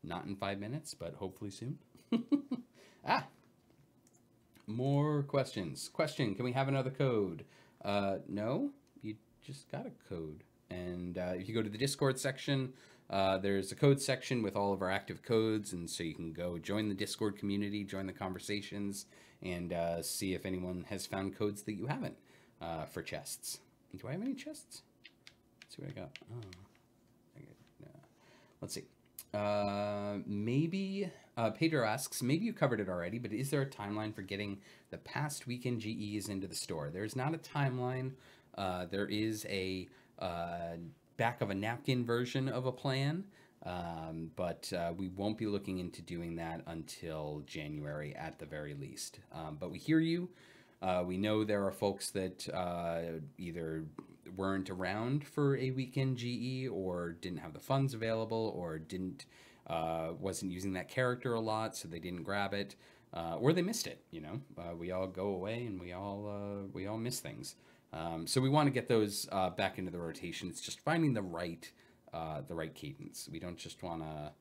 not in 5 minutes, but hopefully soon. More questions. Question: can we have another code? No, you just got a code. And if you go to the Discord section, there's a code section with all of our active codes, and so you can go join the Discord community, join the conversations, and see if anyone has found codes that you haven't for chests. Do I have any chests? Let's see what I got. Oh, let's see. Maybe Pedro asks, maybe you covered it already, but is there a timeline for getting the past weekend GEs into the store? There's not a timeline. There is a back of a napkin version of a plan, but we won't be looking into doing that until January at the very least. But we hear you. We know there are folks that either weren't around for a weekend GE, or didn't have the funds available, or wasn't using that character a lot, so they didn't grab it, or they missed it. You know, we all go away and we all miss things. So we want to get those back into the rotation. It's just finding the right cadence. We don't just want to,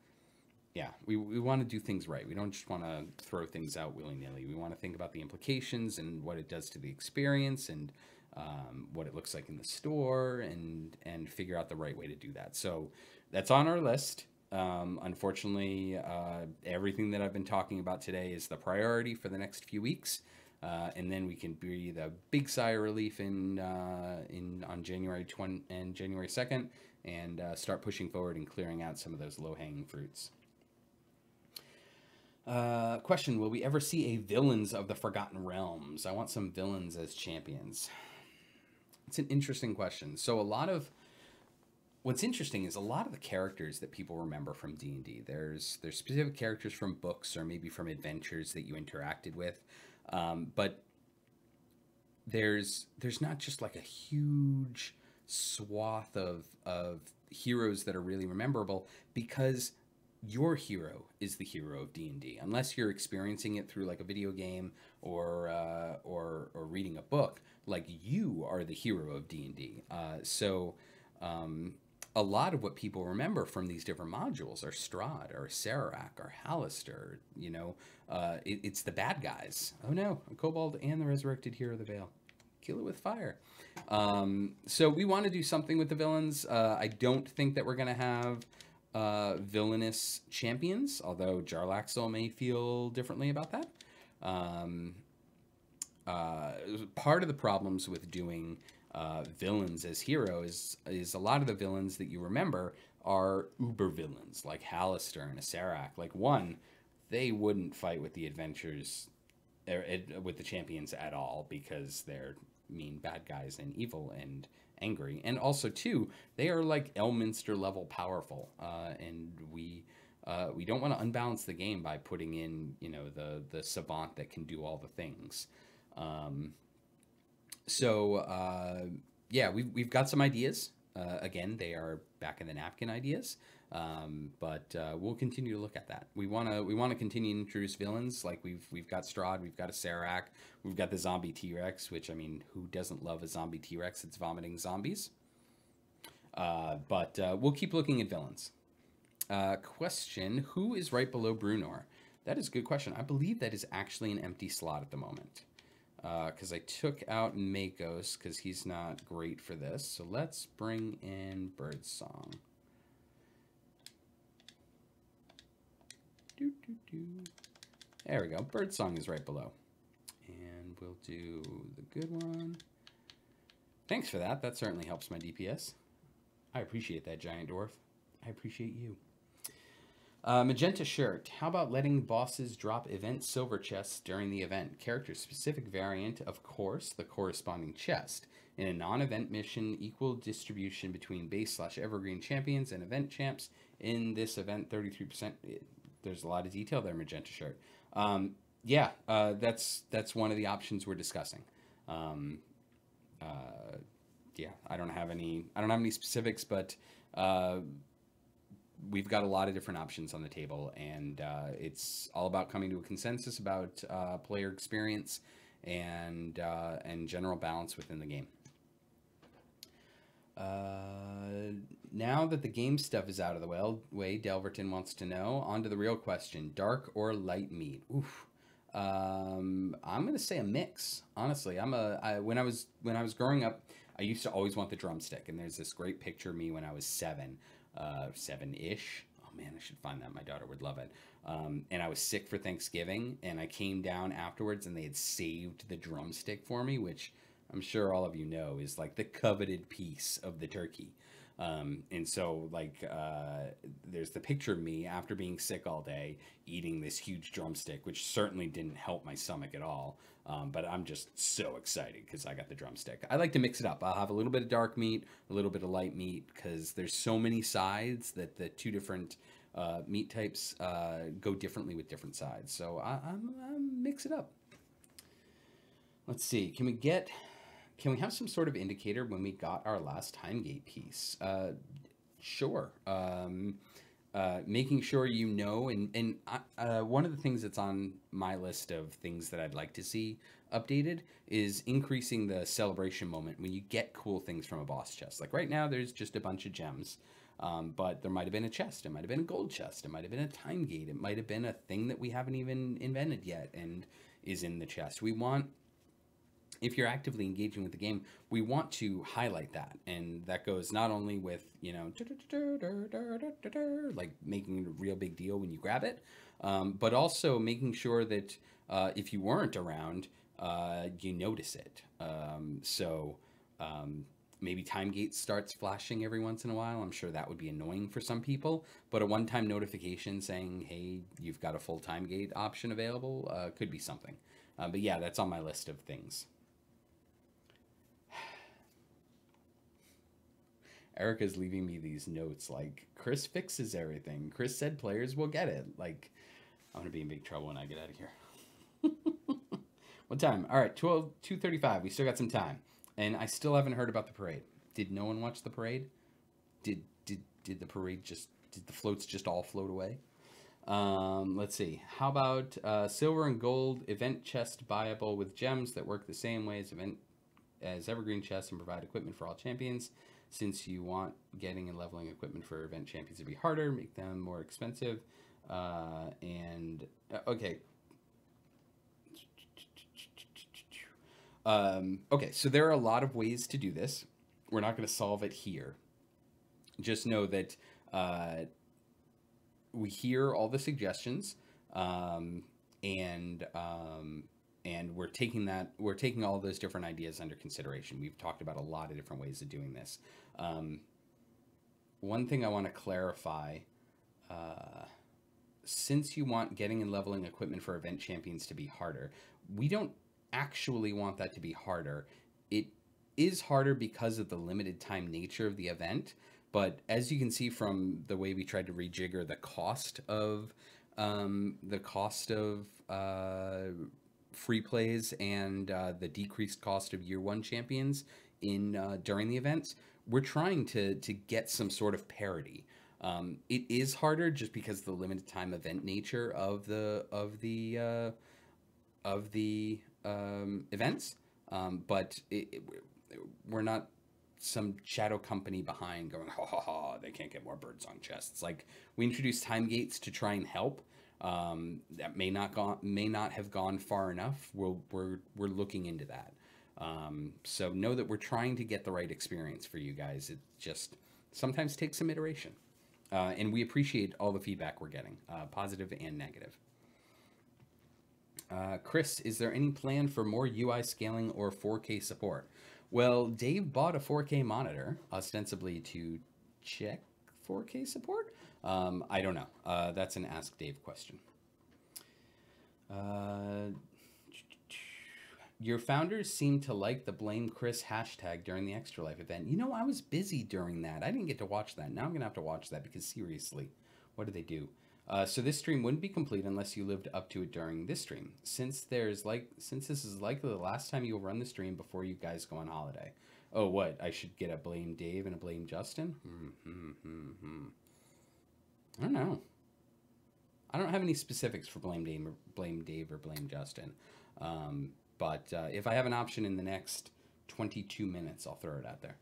we want to do things right. We don't just want to throw things out willy-nilly. We want to think about the implications and what it does to the experience, and what it looks like in the store, and figure out the right way to do that. So that's on our list. Unfortunately, everything that I've been talking about today is the priority for the next few weeks. And then we can breathe a big sigh of relief on January 20 and January 2nd, and start pushing forward and clearing out some of those low-hanging fruits. Question, will we ever see a Villains of the Forgotten Realms? I want some villains as champions. It's an interesting question. So what's interesting is a lot of the characters that people remember from D&D, there's specific characters from books or maybe from adventures that you interacted with. But there's not just like a huge swath of heroes that are really memorable, because your hero is the hero of D&D, unless you're experiencing it through like a video game or reading a book. Like, you are the hero of D&D. A lot of what people remember from these different modules are Strahd or Sararak or Hallister. You know, it's the bad guys. Oh no, a kobold and the resurrected hero of the Vale. Kill it with fire. So we want to do something with the villains. I don't think that we're going to have villainous champions, although Jarl Axl may feel differently about that. Part of the problems with doing villains as heroes is a lot of the villains that you remember are uber villains, like Hallister and Sararak. Like, one, they wouldn't fight with the adventures with the champions at all, because they're mean bad guys and evil and angry. And also, two, they are like Elminster level powerful, and we don't want to unbalance the game by putting in, you know, the savant that can do all the things. Yeah, we've got some ideas. Again, they are back in the napkin ideas, but we'll continue to look at that. We want to continue to introduce villains. Like, we've got Strahd, we've got a Sararak, we've got the zombie T-Rex, which, I mean, who doesn't love a zombie T-Rex? It's vomiting zombies. But we'll keep looking at villains. Question, who is right below Brew? That is a good question. I believe that is actually an empty slot at the moment. Because I took out Makos because he's not great for this. So let's bring in Birdsong. There we go. Birdsong is right below. And we'll do the good one. Thanks for that. That certainly helps my DPS. I appreciate that, Giant Dwarf. I appreciate you. Magenta shirt. How about letting bosses drop event silver chests during the event? Character-specific variant, of course, the corresponding chest. In a non-event mission, equal distribution between base/evergreen champions and event champs. In this event, 33%. There's a lot of detail there, Magenta shirt. Yeah, that's one of the options we're discussing. Yeah, I don't have any specifics, but we've got a lot of different options on the table, and it's all about coming to a consensus about player experience and general balance within the game. Now that the game stuff is out of the way, Delverton wants to know. On to the real question: dark or light meat? Oof. I'm gonna say a mix. Honestly, when I was growing up, I used to always want the drumstick, and there's this great picture of me when I was seven-ish. Oh man, I should find that. My daughter would love it. And I was sick for Thanksgiving, and I came down afterwards, and they had saved the drumstick for me, which I'm sure all of you know is like the coveted piece of the turkey. And so, like, there's the picture of me after being sick all day eating this huge drumstick, which certainly didn't help my stomach at all. But I'm just so excited because I got the drumstick. I like to mix it up. I'll have a little bit of dark meat, a little bit of light meat, because there's so many sides that the two different meat types go differently with different sides. So I'm mix it up. Let's see. Can we have some sort of indicator when we got our last time gate piece? Sure. Making sure you know, and one of the things that's on my list of things that I'd like to see updated is increasing the celebration moment when you get cool things from a boss chest. Like right now, there's just a bunch of gems, but there might have been a chest. It might have been a gold chest. It might have been a time gate. It might have been a thing that we haven't even invented yet and is in the chest. We want if you're actively engaging with the game, we want to highlight that. And that goes not only with, you know, like making it a real big deal when you grab it, but also making sure that if you weren't around, you notice it. Maybe Timegate starts flashing every once in a while. I'm sure that would be annoying for some people, but a one-time notification saying, hey, you've got a full Timegate option available could be something. But yeah, that's on my list of things. Erica's leaving me these notes like, Chris fixes everything. Chris said players will get it. Like, I'm going to be in big trouble when I get out of here. What time? All right, 2:35. We still got some time. And I still haven't heard about the parade. Did no one watch the parade? Did the parade just, did the floats just all float away? Let's see. How about silver and gold event chest buyable with gems that work the same way as evergreen chests and provide equipment for all champions? Since you want getting and leveling equipment for event champions to be harder, make them more expensive. Okay. Okay, so there are a lot of ways to do this. We're not going to solve it here. Just know that we hear all the suggestions, and we're taking all those different ideas under consideration. We've talked about a lot of different ways of doing this. One thing I want to clarify, since you want getting and leveling equipment for event champions to be harder, we don't actually want that to be harder. It is harder because of the limited time nature of the event, but as you can see from the way we tried to rejigger the cost of free plays and the decreased cost of year one champions in during the events, we're trying to get some sort of parity. It is harder just because of the limited time event nature of the events, but we're not some shadow company behind going, ha ha ha, they can't get more birdsong chests. Like, we introduced time gates to try and help. That may not have gone far enough. We're looking into that. So know that we're trying to get the right experience for you guys. It just sometimes takes some iteration, and we appreciate all the feedback we're getting, positive and negative. Chris, is there any plan for more UI scaling or 4K support? Well, Dave bought a 4K monitor, ostensibly to check 4K support. I don't know. That's an Ask Dave question. Your founders seem to like the Blame Chris hashtag during the Extra Life event. You know, I was busy during that. I didn't get to watch that. Now I'm going to have to watch that because seriously, what did they do? So this stream wouldn't be complete unless you lived up to it during this stream. Since this is likely the last time you'll run the stream before you guys go on holiday. Oh, what? I should get a Blame Dave and a Blame Justin? I don't know. I don't have any specifics for Blame Dave or Blame Justin. But if I have an option in the next 22 minutes, I'll throw it out there.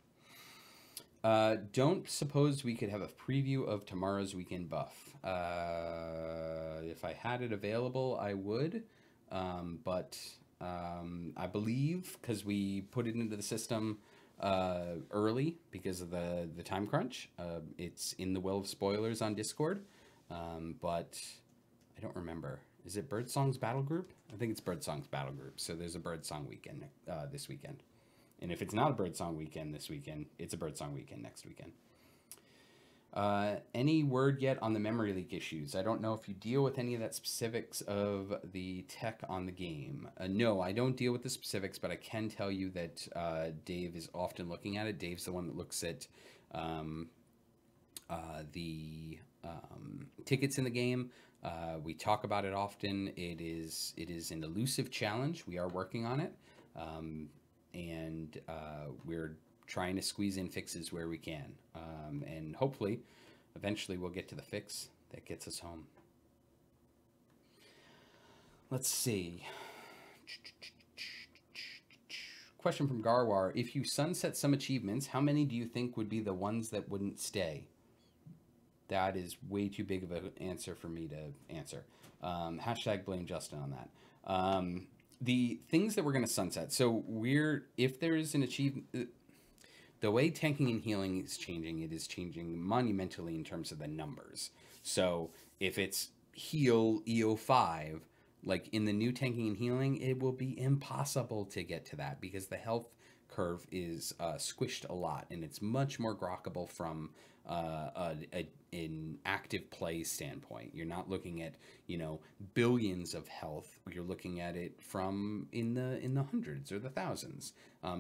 Don't suppose we could have a preview of tomorrow's weekend buff. If I had it available, I would. But I believe, because we put it into the system early because of the time crunch, it's in the well of spoilers on Discord. But I don't remember. Is it Birdsong's Battle Group? I think it's Birdsong's Battle Group. So there's a Birdsong weekend this weekend. And if it's not a Birdsong weekend this weekend, it's a Birdsong weekend next weekend. Any word yet on the memory leak issues? I don't know if you deal with any of that specifics of the tech on the game. No, I don't deal with the specifics, but I can tell you that Dave is often looking at it. Dave's the one that looks at the tickets in the game. We talk about it often. It is an elusive challenge. We are working on it. And we're trying to squeeze in fixes where we can. And hopefully, eventually we'll get to the fix that gets us home. Let's see. Question from Garwar. If you sunset some achievements, how many do you think would be the ones that wouldn't stay? That is way too big of an answer for me to answer. Hashtag blame Justin on that. The things that we're going to sunset. So if there's an achievement, the way tanking and healing is changing, it is changing monumentally in terms of the numbers. So if it's heal EO5, like in the new tanking and healing, it will be impossible to get to that because the health curve is squished a lot, and it's much more grokkable from an active play standpoint. You're not looking at billions of health. You're looking at it from in the hundreds or the thousands.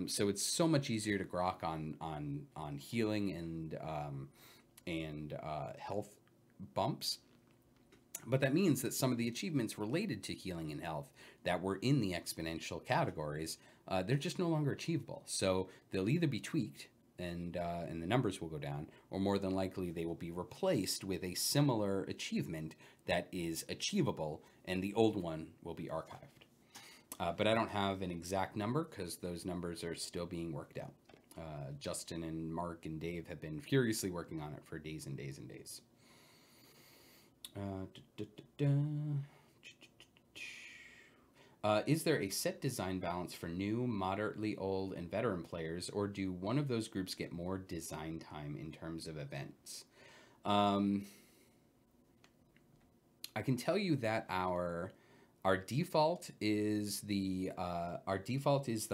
So it's so much easier to grok on healing and health bumps. But that means that some of the achievements related to healing and health that were in the exponential categories, they're just no longer achievable. So they'll either be tweaked and the numbers will go down, or more than likely they will be replaced with a similar achievement that is achievable, and the old one will be archived. But I don't have an exact number because those numbers are still being worked out. Justin and Mark and Dave have been furiously working on it for days and days and days. Is there a set design balance for new, moderately old, and veteran players, or do one of those groups get more design time in terms of events? I can tell you that our default is the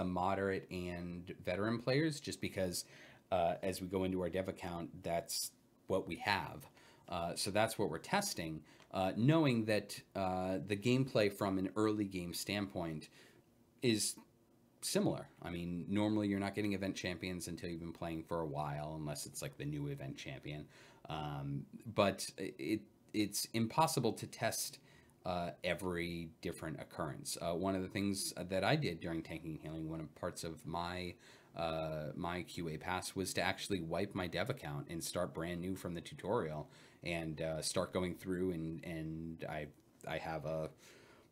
moderate and veteran players, just because as we go into our dev account, that's what we have. So that's what we're testing, knowing that the gameplay from an early game standpoint is similar. I mean, normally you're not getting event champions until you've been playing for a while, unless it's like the new event champion. But it's impossible to test every different occurrence. One of the things that I did during tanking and healing, one of parts of my QA pass, was to actually wipe my dev account and start brand new from the tutorial and start going through, and I have a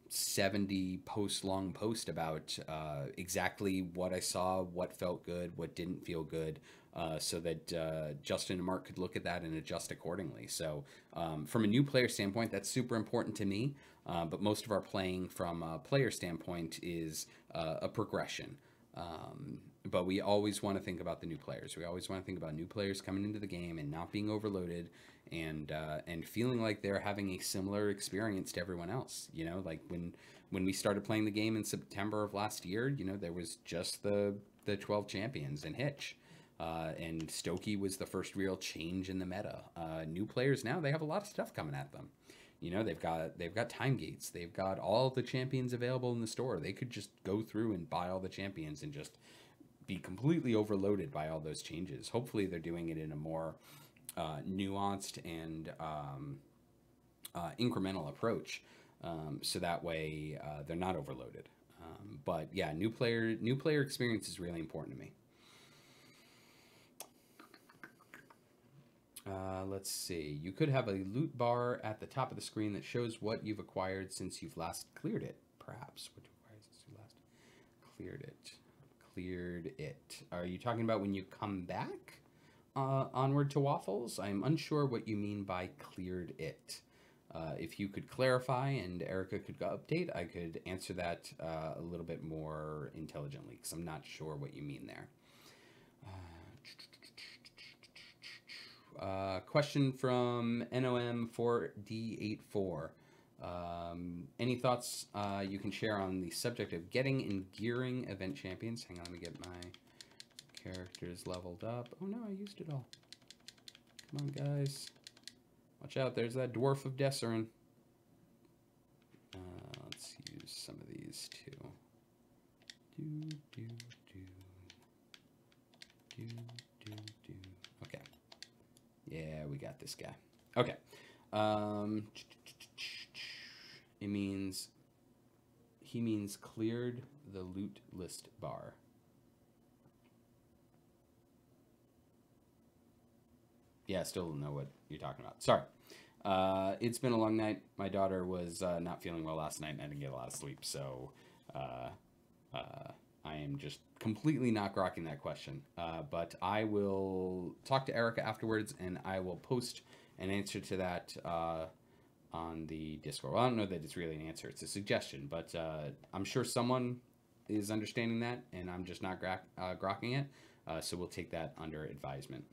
70 post long post about exactly what I saw, what felt good, what didn't feel good, so that Justin and Mark could look at that and adjust accordingly. So from a new player standpoint, that's super important to me, but most of our playing from a player standpoint is a progression. But we always want to think about the new players. We always want to think about new players coming into the game and not being overloaded, and feeling like they're having a similar experience to everyone else. Like when we started playing the game in September of last year, there was just the 12 champions and Hitch. And Stokey was the first real change in the meta. New players now, they have a lot of stuff coming at them. They've got time gates. They've got all the champions available in the store. They could just go through and buy all the champions and just be completely overloaded by all those changes. Hopefully they're doing it in a more nuanced and incremental approach, so that way they're not overloaded. But yeah, new player experience is really important to me. Let's see. You could have a loot bar at the top of the screen that shows what you've acquired since you've last cleared it. Perhaps. What you acquired since you last cleared it. Cleared it. Are you talking about when you come back onward to Waffles? I'm unsure what you mean by cleared it. If you could clarify and Erica could update, I could answer that a little bit more intelligently, because I'm not sure what you mean there. Question from NOM4D84. Any thoughts you can share on the subject of getting and gearing event champions? Hang on, let me get my characters leveled up. Oh no, I used it all. Come on, guys. Watch out, there's that Dwarf of Desserin. Let's use some of these too. Okay. Yeah, we got this guy. Okay. He means cleared the loot list bar. Yeah, still don't know what you're talking about. Sorry. It's been a long night. My daughter was not feeling well last night, and I didn't get a lot of sleep, so I am just completely not grokking that question. But I will talk to Erica afterwards, and I will post an answer to that on the Discord. Well, I don't know that it's really an answer. It's a suggestion, but I'm sure someone is understanding that, and I'm just not grokking it. So we'll take that under advisement.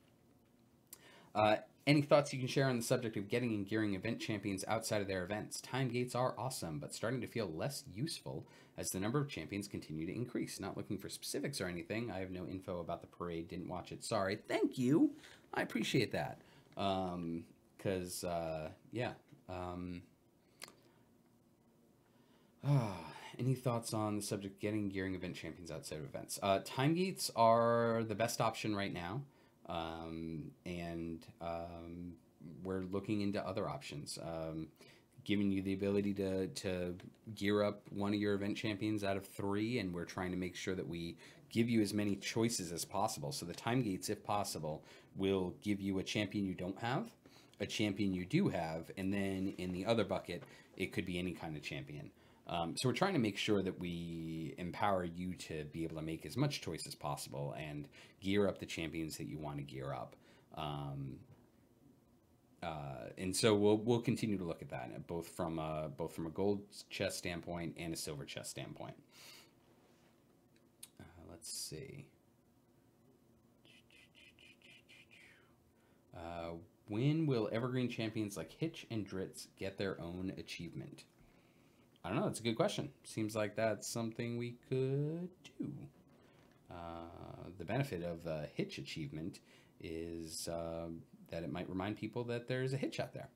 Any thoughts you can share on the subject of getting and gearing event champions outside of their events? Time gates are awesome, but starting to feel less useful as the number of champions continue to increase. Not looking for specifics or anything. I have no info about the parade. Didn't watch it. Sorry. Thank you. I appreciate that. Because, yeah. Any thoughts on the subject of getting gearing event champions outside of events? Time gates are the best option right now. We're looking into other options, giving you the ability to gear up one of your event champions out of 3, and we're trying to make sure that we give you as many choices as possible. So the time gates, if possible, will give you a champion you don't have, a champion you do have, and then in the other bucket, it could be any kind of champion. So we're trying to make sure that we empower you to be able to make as much choice as possible and gear up the champions that you want to gear up. And so we'll continue to look at that both from a gold chest standpoint and a silver chest standpoint. Let's see. When will evergreen champions like Hitch and Dritz get their own achievement? I don't know. It's a good question. Seems like that's something we could do. The benefit of the Hitch achievement is that it might remind people that there's a Hitch out there.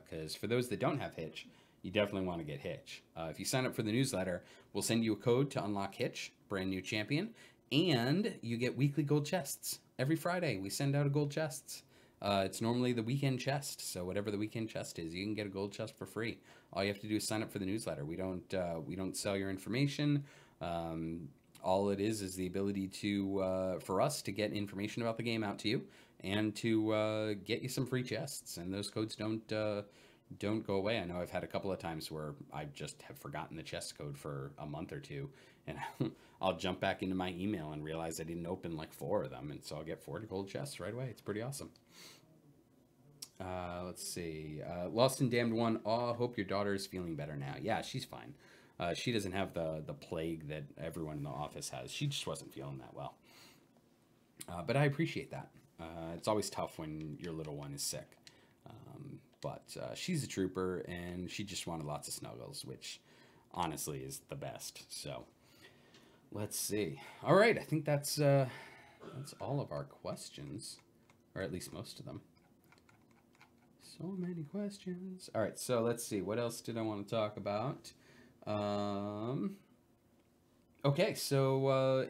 Because for those that don't have Hitch, you definitely want to get Hitch. If you sign up for the newsletter, we'll send you a code to unlock Hitch, brand new champion, and you get weekly gold chests. Every Friday, we send out a gold chests. It's normally the weekend chest, so whatever the weekend chest is, you can get a gold chest for free. All you have to do is sign up for the newsletter. We don't sell your information. All it is the ability to for us to get information about the game out to you and to get you some free chests. And those codes don't go away. I know I've had a couple of times where I just have forgotten the chest code for a month or two, and I'll jump back into my email and realize I didn't open like 4 of them, and so I'll get 4 gold chests right away. It's pretty awesome. Let's see. Lost and Damned 1. Oh, hope your daughter is feeling better now. Yeah, she's fine. She doesn't have the plague that everyone in the office has. She just wasn't feeling that well. But I appreciate that. It's always tough when your little one is sick. But she's a trooper, and she just wanted lots of snuggles, which honestly is the best. So let's see. All right, I think that's all of our questions, or at least most of them. So many questions. All right, so let's see. What else did I want to talk about? Okay, so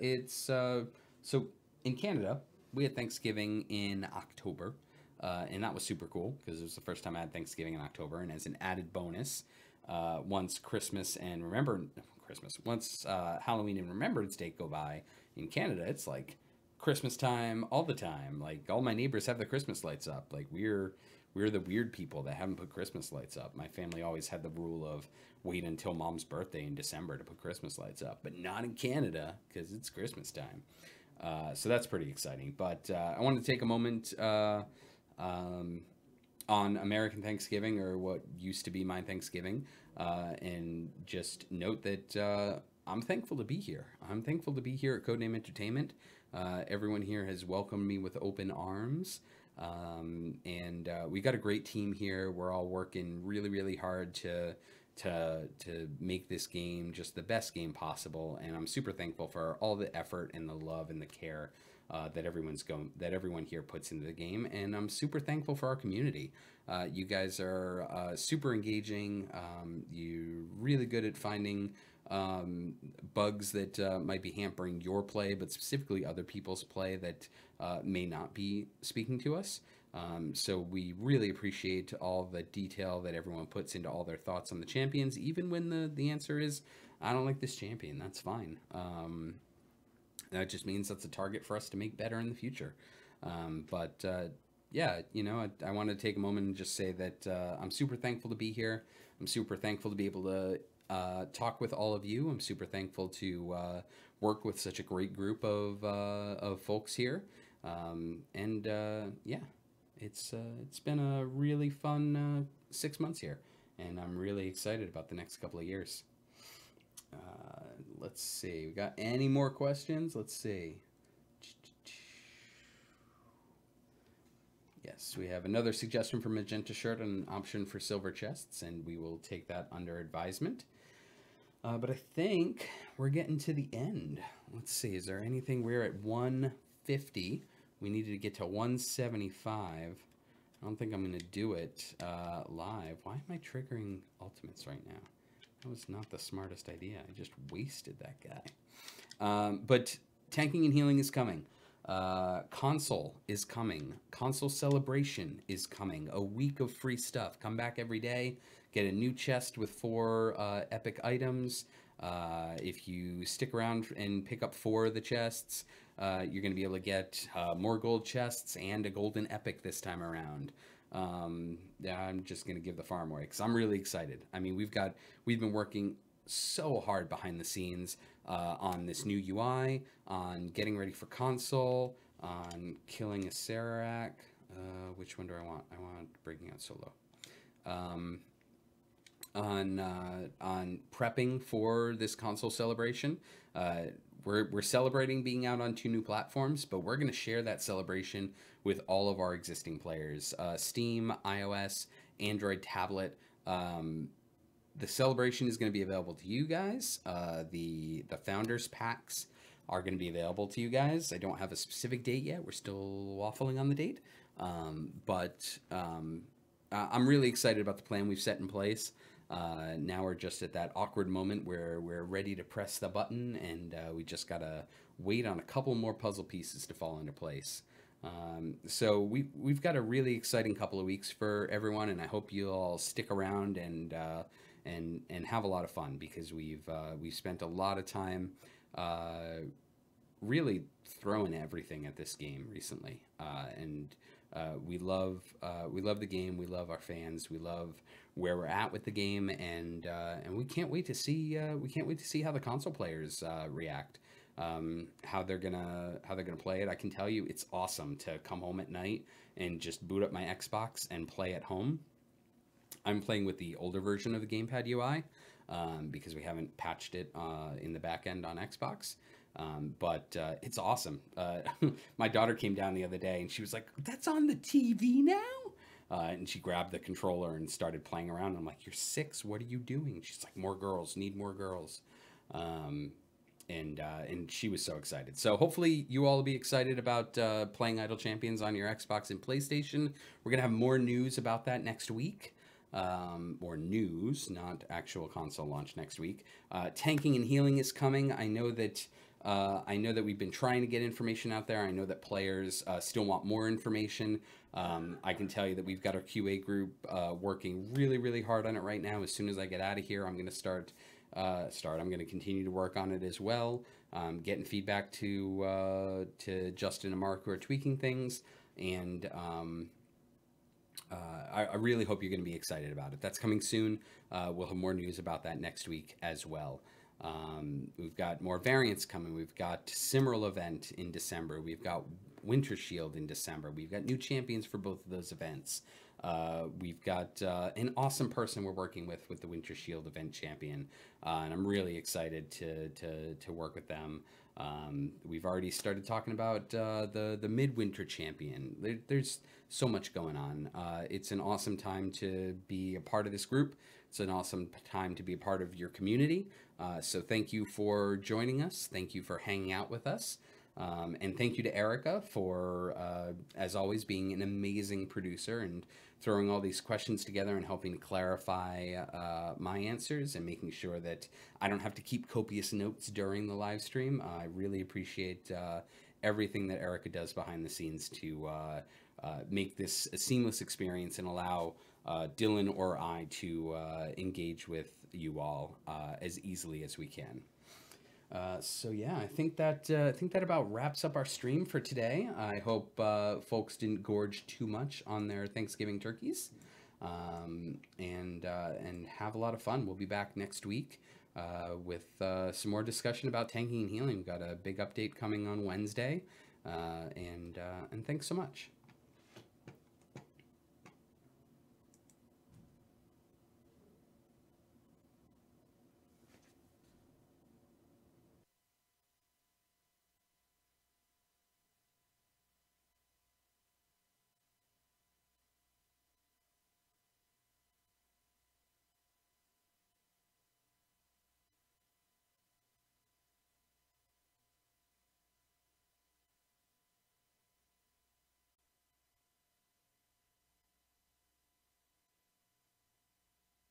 so in Canada, we had Thanksgiving in October, and that was super cool because it was the first time I had Thanksgiving in October. And as an added bonus, once Halloween and Remembrance Day go by in Canada, it's like Christmas time all the time. Like all my neighbors have the Christmas lights up. Like we're the weird people that haven't put Christmas lights up. My family always had the rule of wait until mom's birthday in December to put Christmas lights up, but not in Canada because it's Christmas time. So that's pretty exciting. But I wanted to take a moment on American Thanksgiving, or what used to be my Thanksgiving, and just note that I'm thankful to be here. I'm thankful to be here at Codename Entertainment. Everyone here has welcomed me with open arms. And we got a great team here. We're all working really, really hard to make this game just the best game possible. And I'm super thankful for all the effort and the love and the care that everyone here puts into the game. And I'm super thankful for our community. You guys are super engaging. You're really good at finding bugs that might be hampering your play, but specifically other people's play that may not be speaking to us. So we really appreciate all the detail that everyone puts into all their thoughts on the champions, even when the answer is, I don't like this champion. That's fine. That just means that's a target for us to make better in the future. Yeah, you know, I want to take a moment and just say that I'm super thankful to be here. I'm super thankful to be able to talk with all of you. I'm super thankful to work with such a great group of folks here. Yeah, it's been a really fun 6 months here. and I'm really excited about the next couple of years. Let's see. We got any more questions? Let's see. Yes, we have another suggestion for magenta shirt and an option for silver chests, and we will take that under advisement. But I think we're getting to the end. Let's see. Is there anything? We're at 150. We needed to get to 175. I don't think I'm going to do it live. Why am I triggering ultimates right now? That was not the smartest idea. I just wasted that guy. But tanking and healing is coming. Console is coming. Console celebration is coming. A week of free stuff. Come back every day. Get a new chest with 4 epic items. If you stick around and pick up 4 of the chests, you're going to be able to get more gold chests and a golden epic this time around. Yeah, I'm just going to give the farm away because I'm really excited. I mean, we've been working so hard behind the scenes on this new UI, on getting ready for console, on killing a Serac. Which one do I want? I want breaking out solo. On prepping for this console celebration. We're celebrating being out on 2 new platforms, but we're going to share that celebration with all of our existing players. Steam, iOS, Android tablet. The celebration is going to be available to you guys. The Founders Packs are going to be available to you guys. I don't have a specific date yet. We're still waffling on the date. But I'm really excited about the plan we've set in place. Now we're just at that awkward moment where we're ready to press the button, and we just got to wait on a couple more puzzle pieces to fall into place. So we've got a really exciting couple of weeks for everyone, and I hope you all stick around and have a lot of fun, because we've spent a lot of time really throwing everything at this game recently, and we love the game. We love our fans. We love where we're at with the game, and we can't wait to see how the console players react. How they're gonna play it. I can tell you, it's awesome to come home at night and just boot up my Xbox and play at home. I'm playing with the older version of the gamepad UI because we haven't patched it in the back end on Xbox. But it's awesome. My daughter came down the other day and she was like, "That's on the TV now?" And she grabbed the controller and started playing around. I'm like, "You're 6. What are you doing?" She's like, "More girls. Need more girls." And she was so excited. So hopefully you all will be excited about playing Idle Champions on your Xbox and PlayStation. We're going to have more news about that next week. Or news, not actual console launch next week. Tanking and healing is coming. I know that we've been trying to get information out there. I know that players still want more information. I can tell you that we've got our QA group working really, really hard on it right now. As soon as I get out of here, I'm going to start. I'm going to continue to work on it as well. Getting feedback to Justin and Mark, who are tweaking things, and I really hope you're going to be excited about it. That's coming soon. We'll have more news about that next week as well. We've got more variants coming. We've got Cimmeral event in December. We've got Winter Shield in December. We've got new champions for both of those events. We've got an awesome person we're working with the Winter Shield event champion, and I'm really excited to work with them. We've already started talking about the midwinter champion. There's so much going on. It's an awesome time to be a part of this group. It's an awesome time to be a part of your community. So thank you for joining us. Thank you for hanging out with us. And thank you to Erica for, as always, being an amazing producer and throwing all these questions together and helping to clarify my answers and making sure that I don't have to keep copious notes during the live stream. I really appreciate everything that Erica does behind the scenes to make this a seamless experience and allow Dylan or I to engage with you all as easily as we can. So yeah, I think that about wraps up our stream for today. I hope folks didn't gorge too much on their Thanksgiving turkeys, and have a lot of fun. We'll be back next week with some more discussion about tanking and healing. We've got a big update coming on Wednesday, and thanks so much.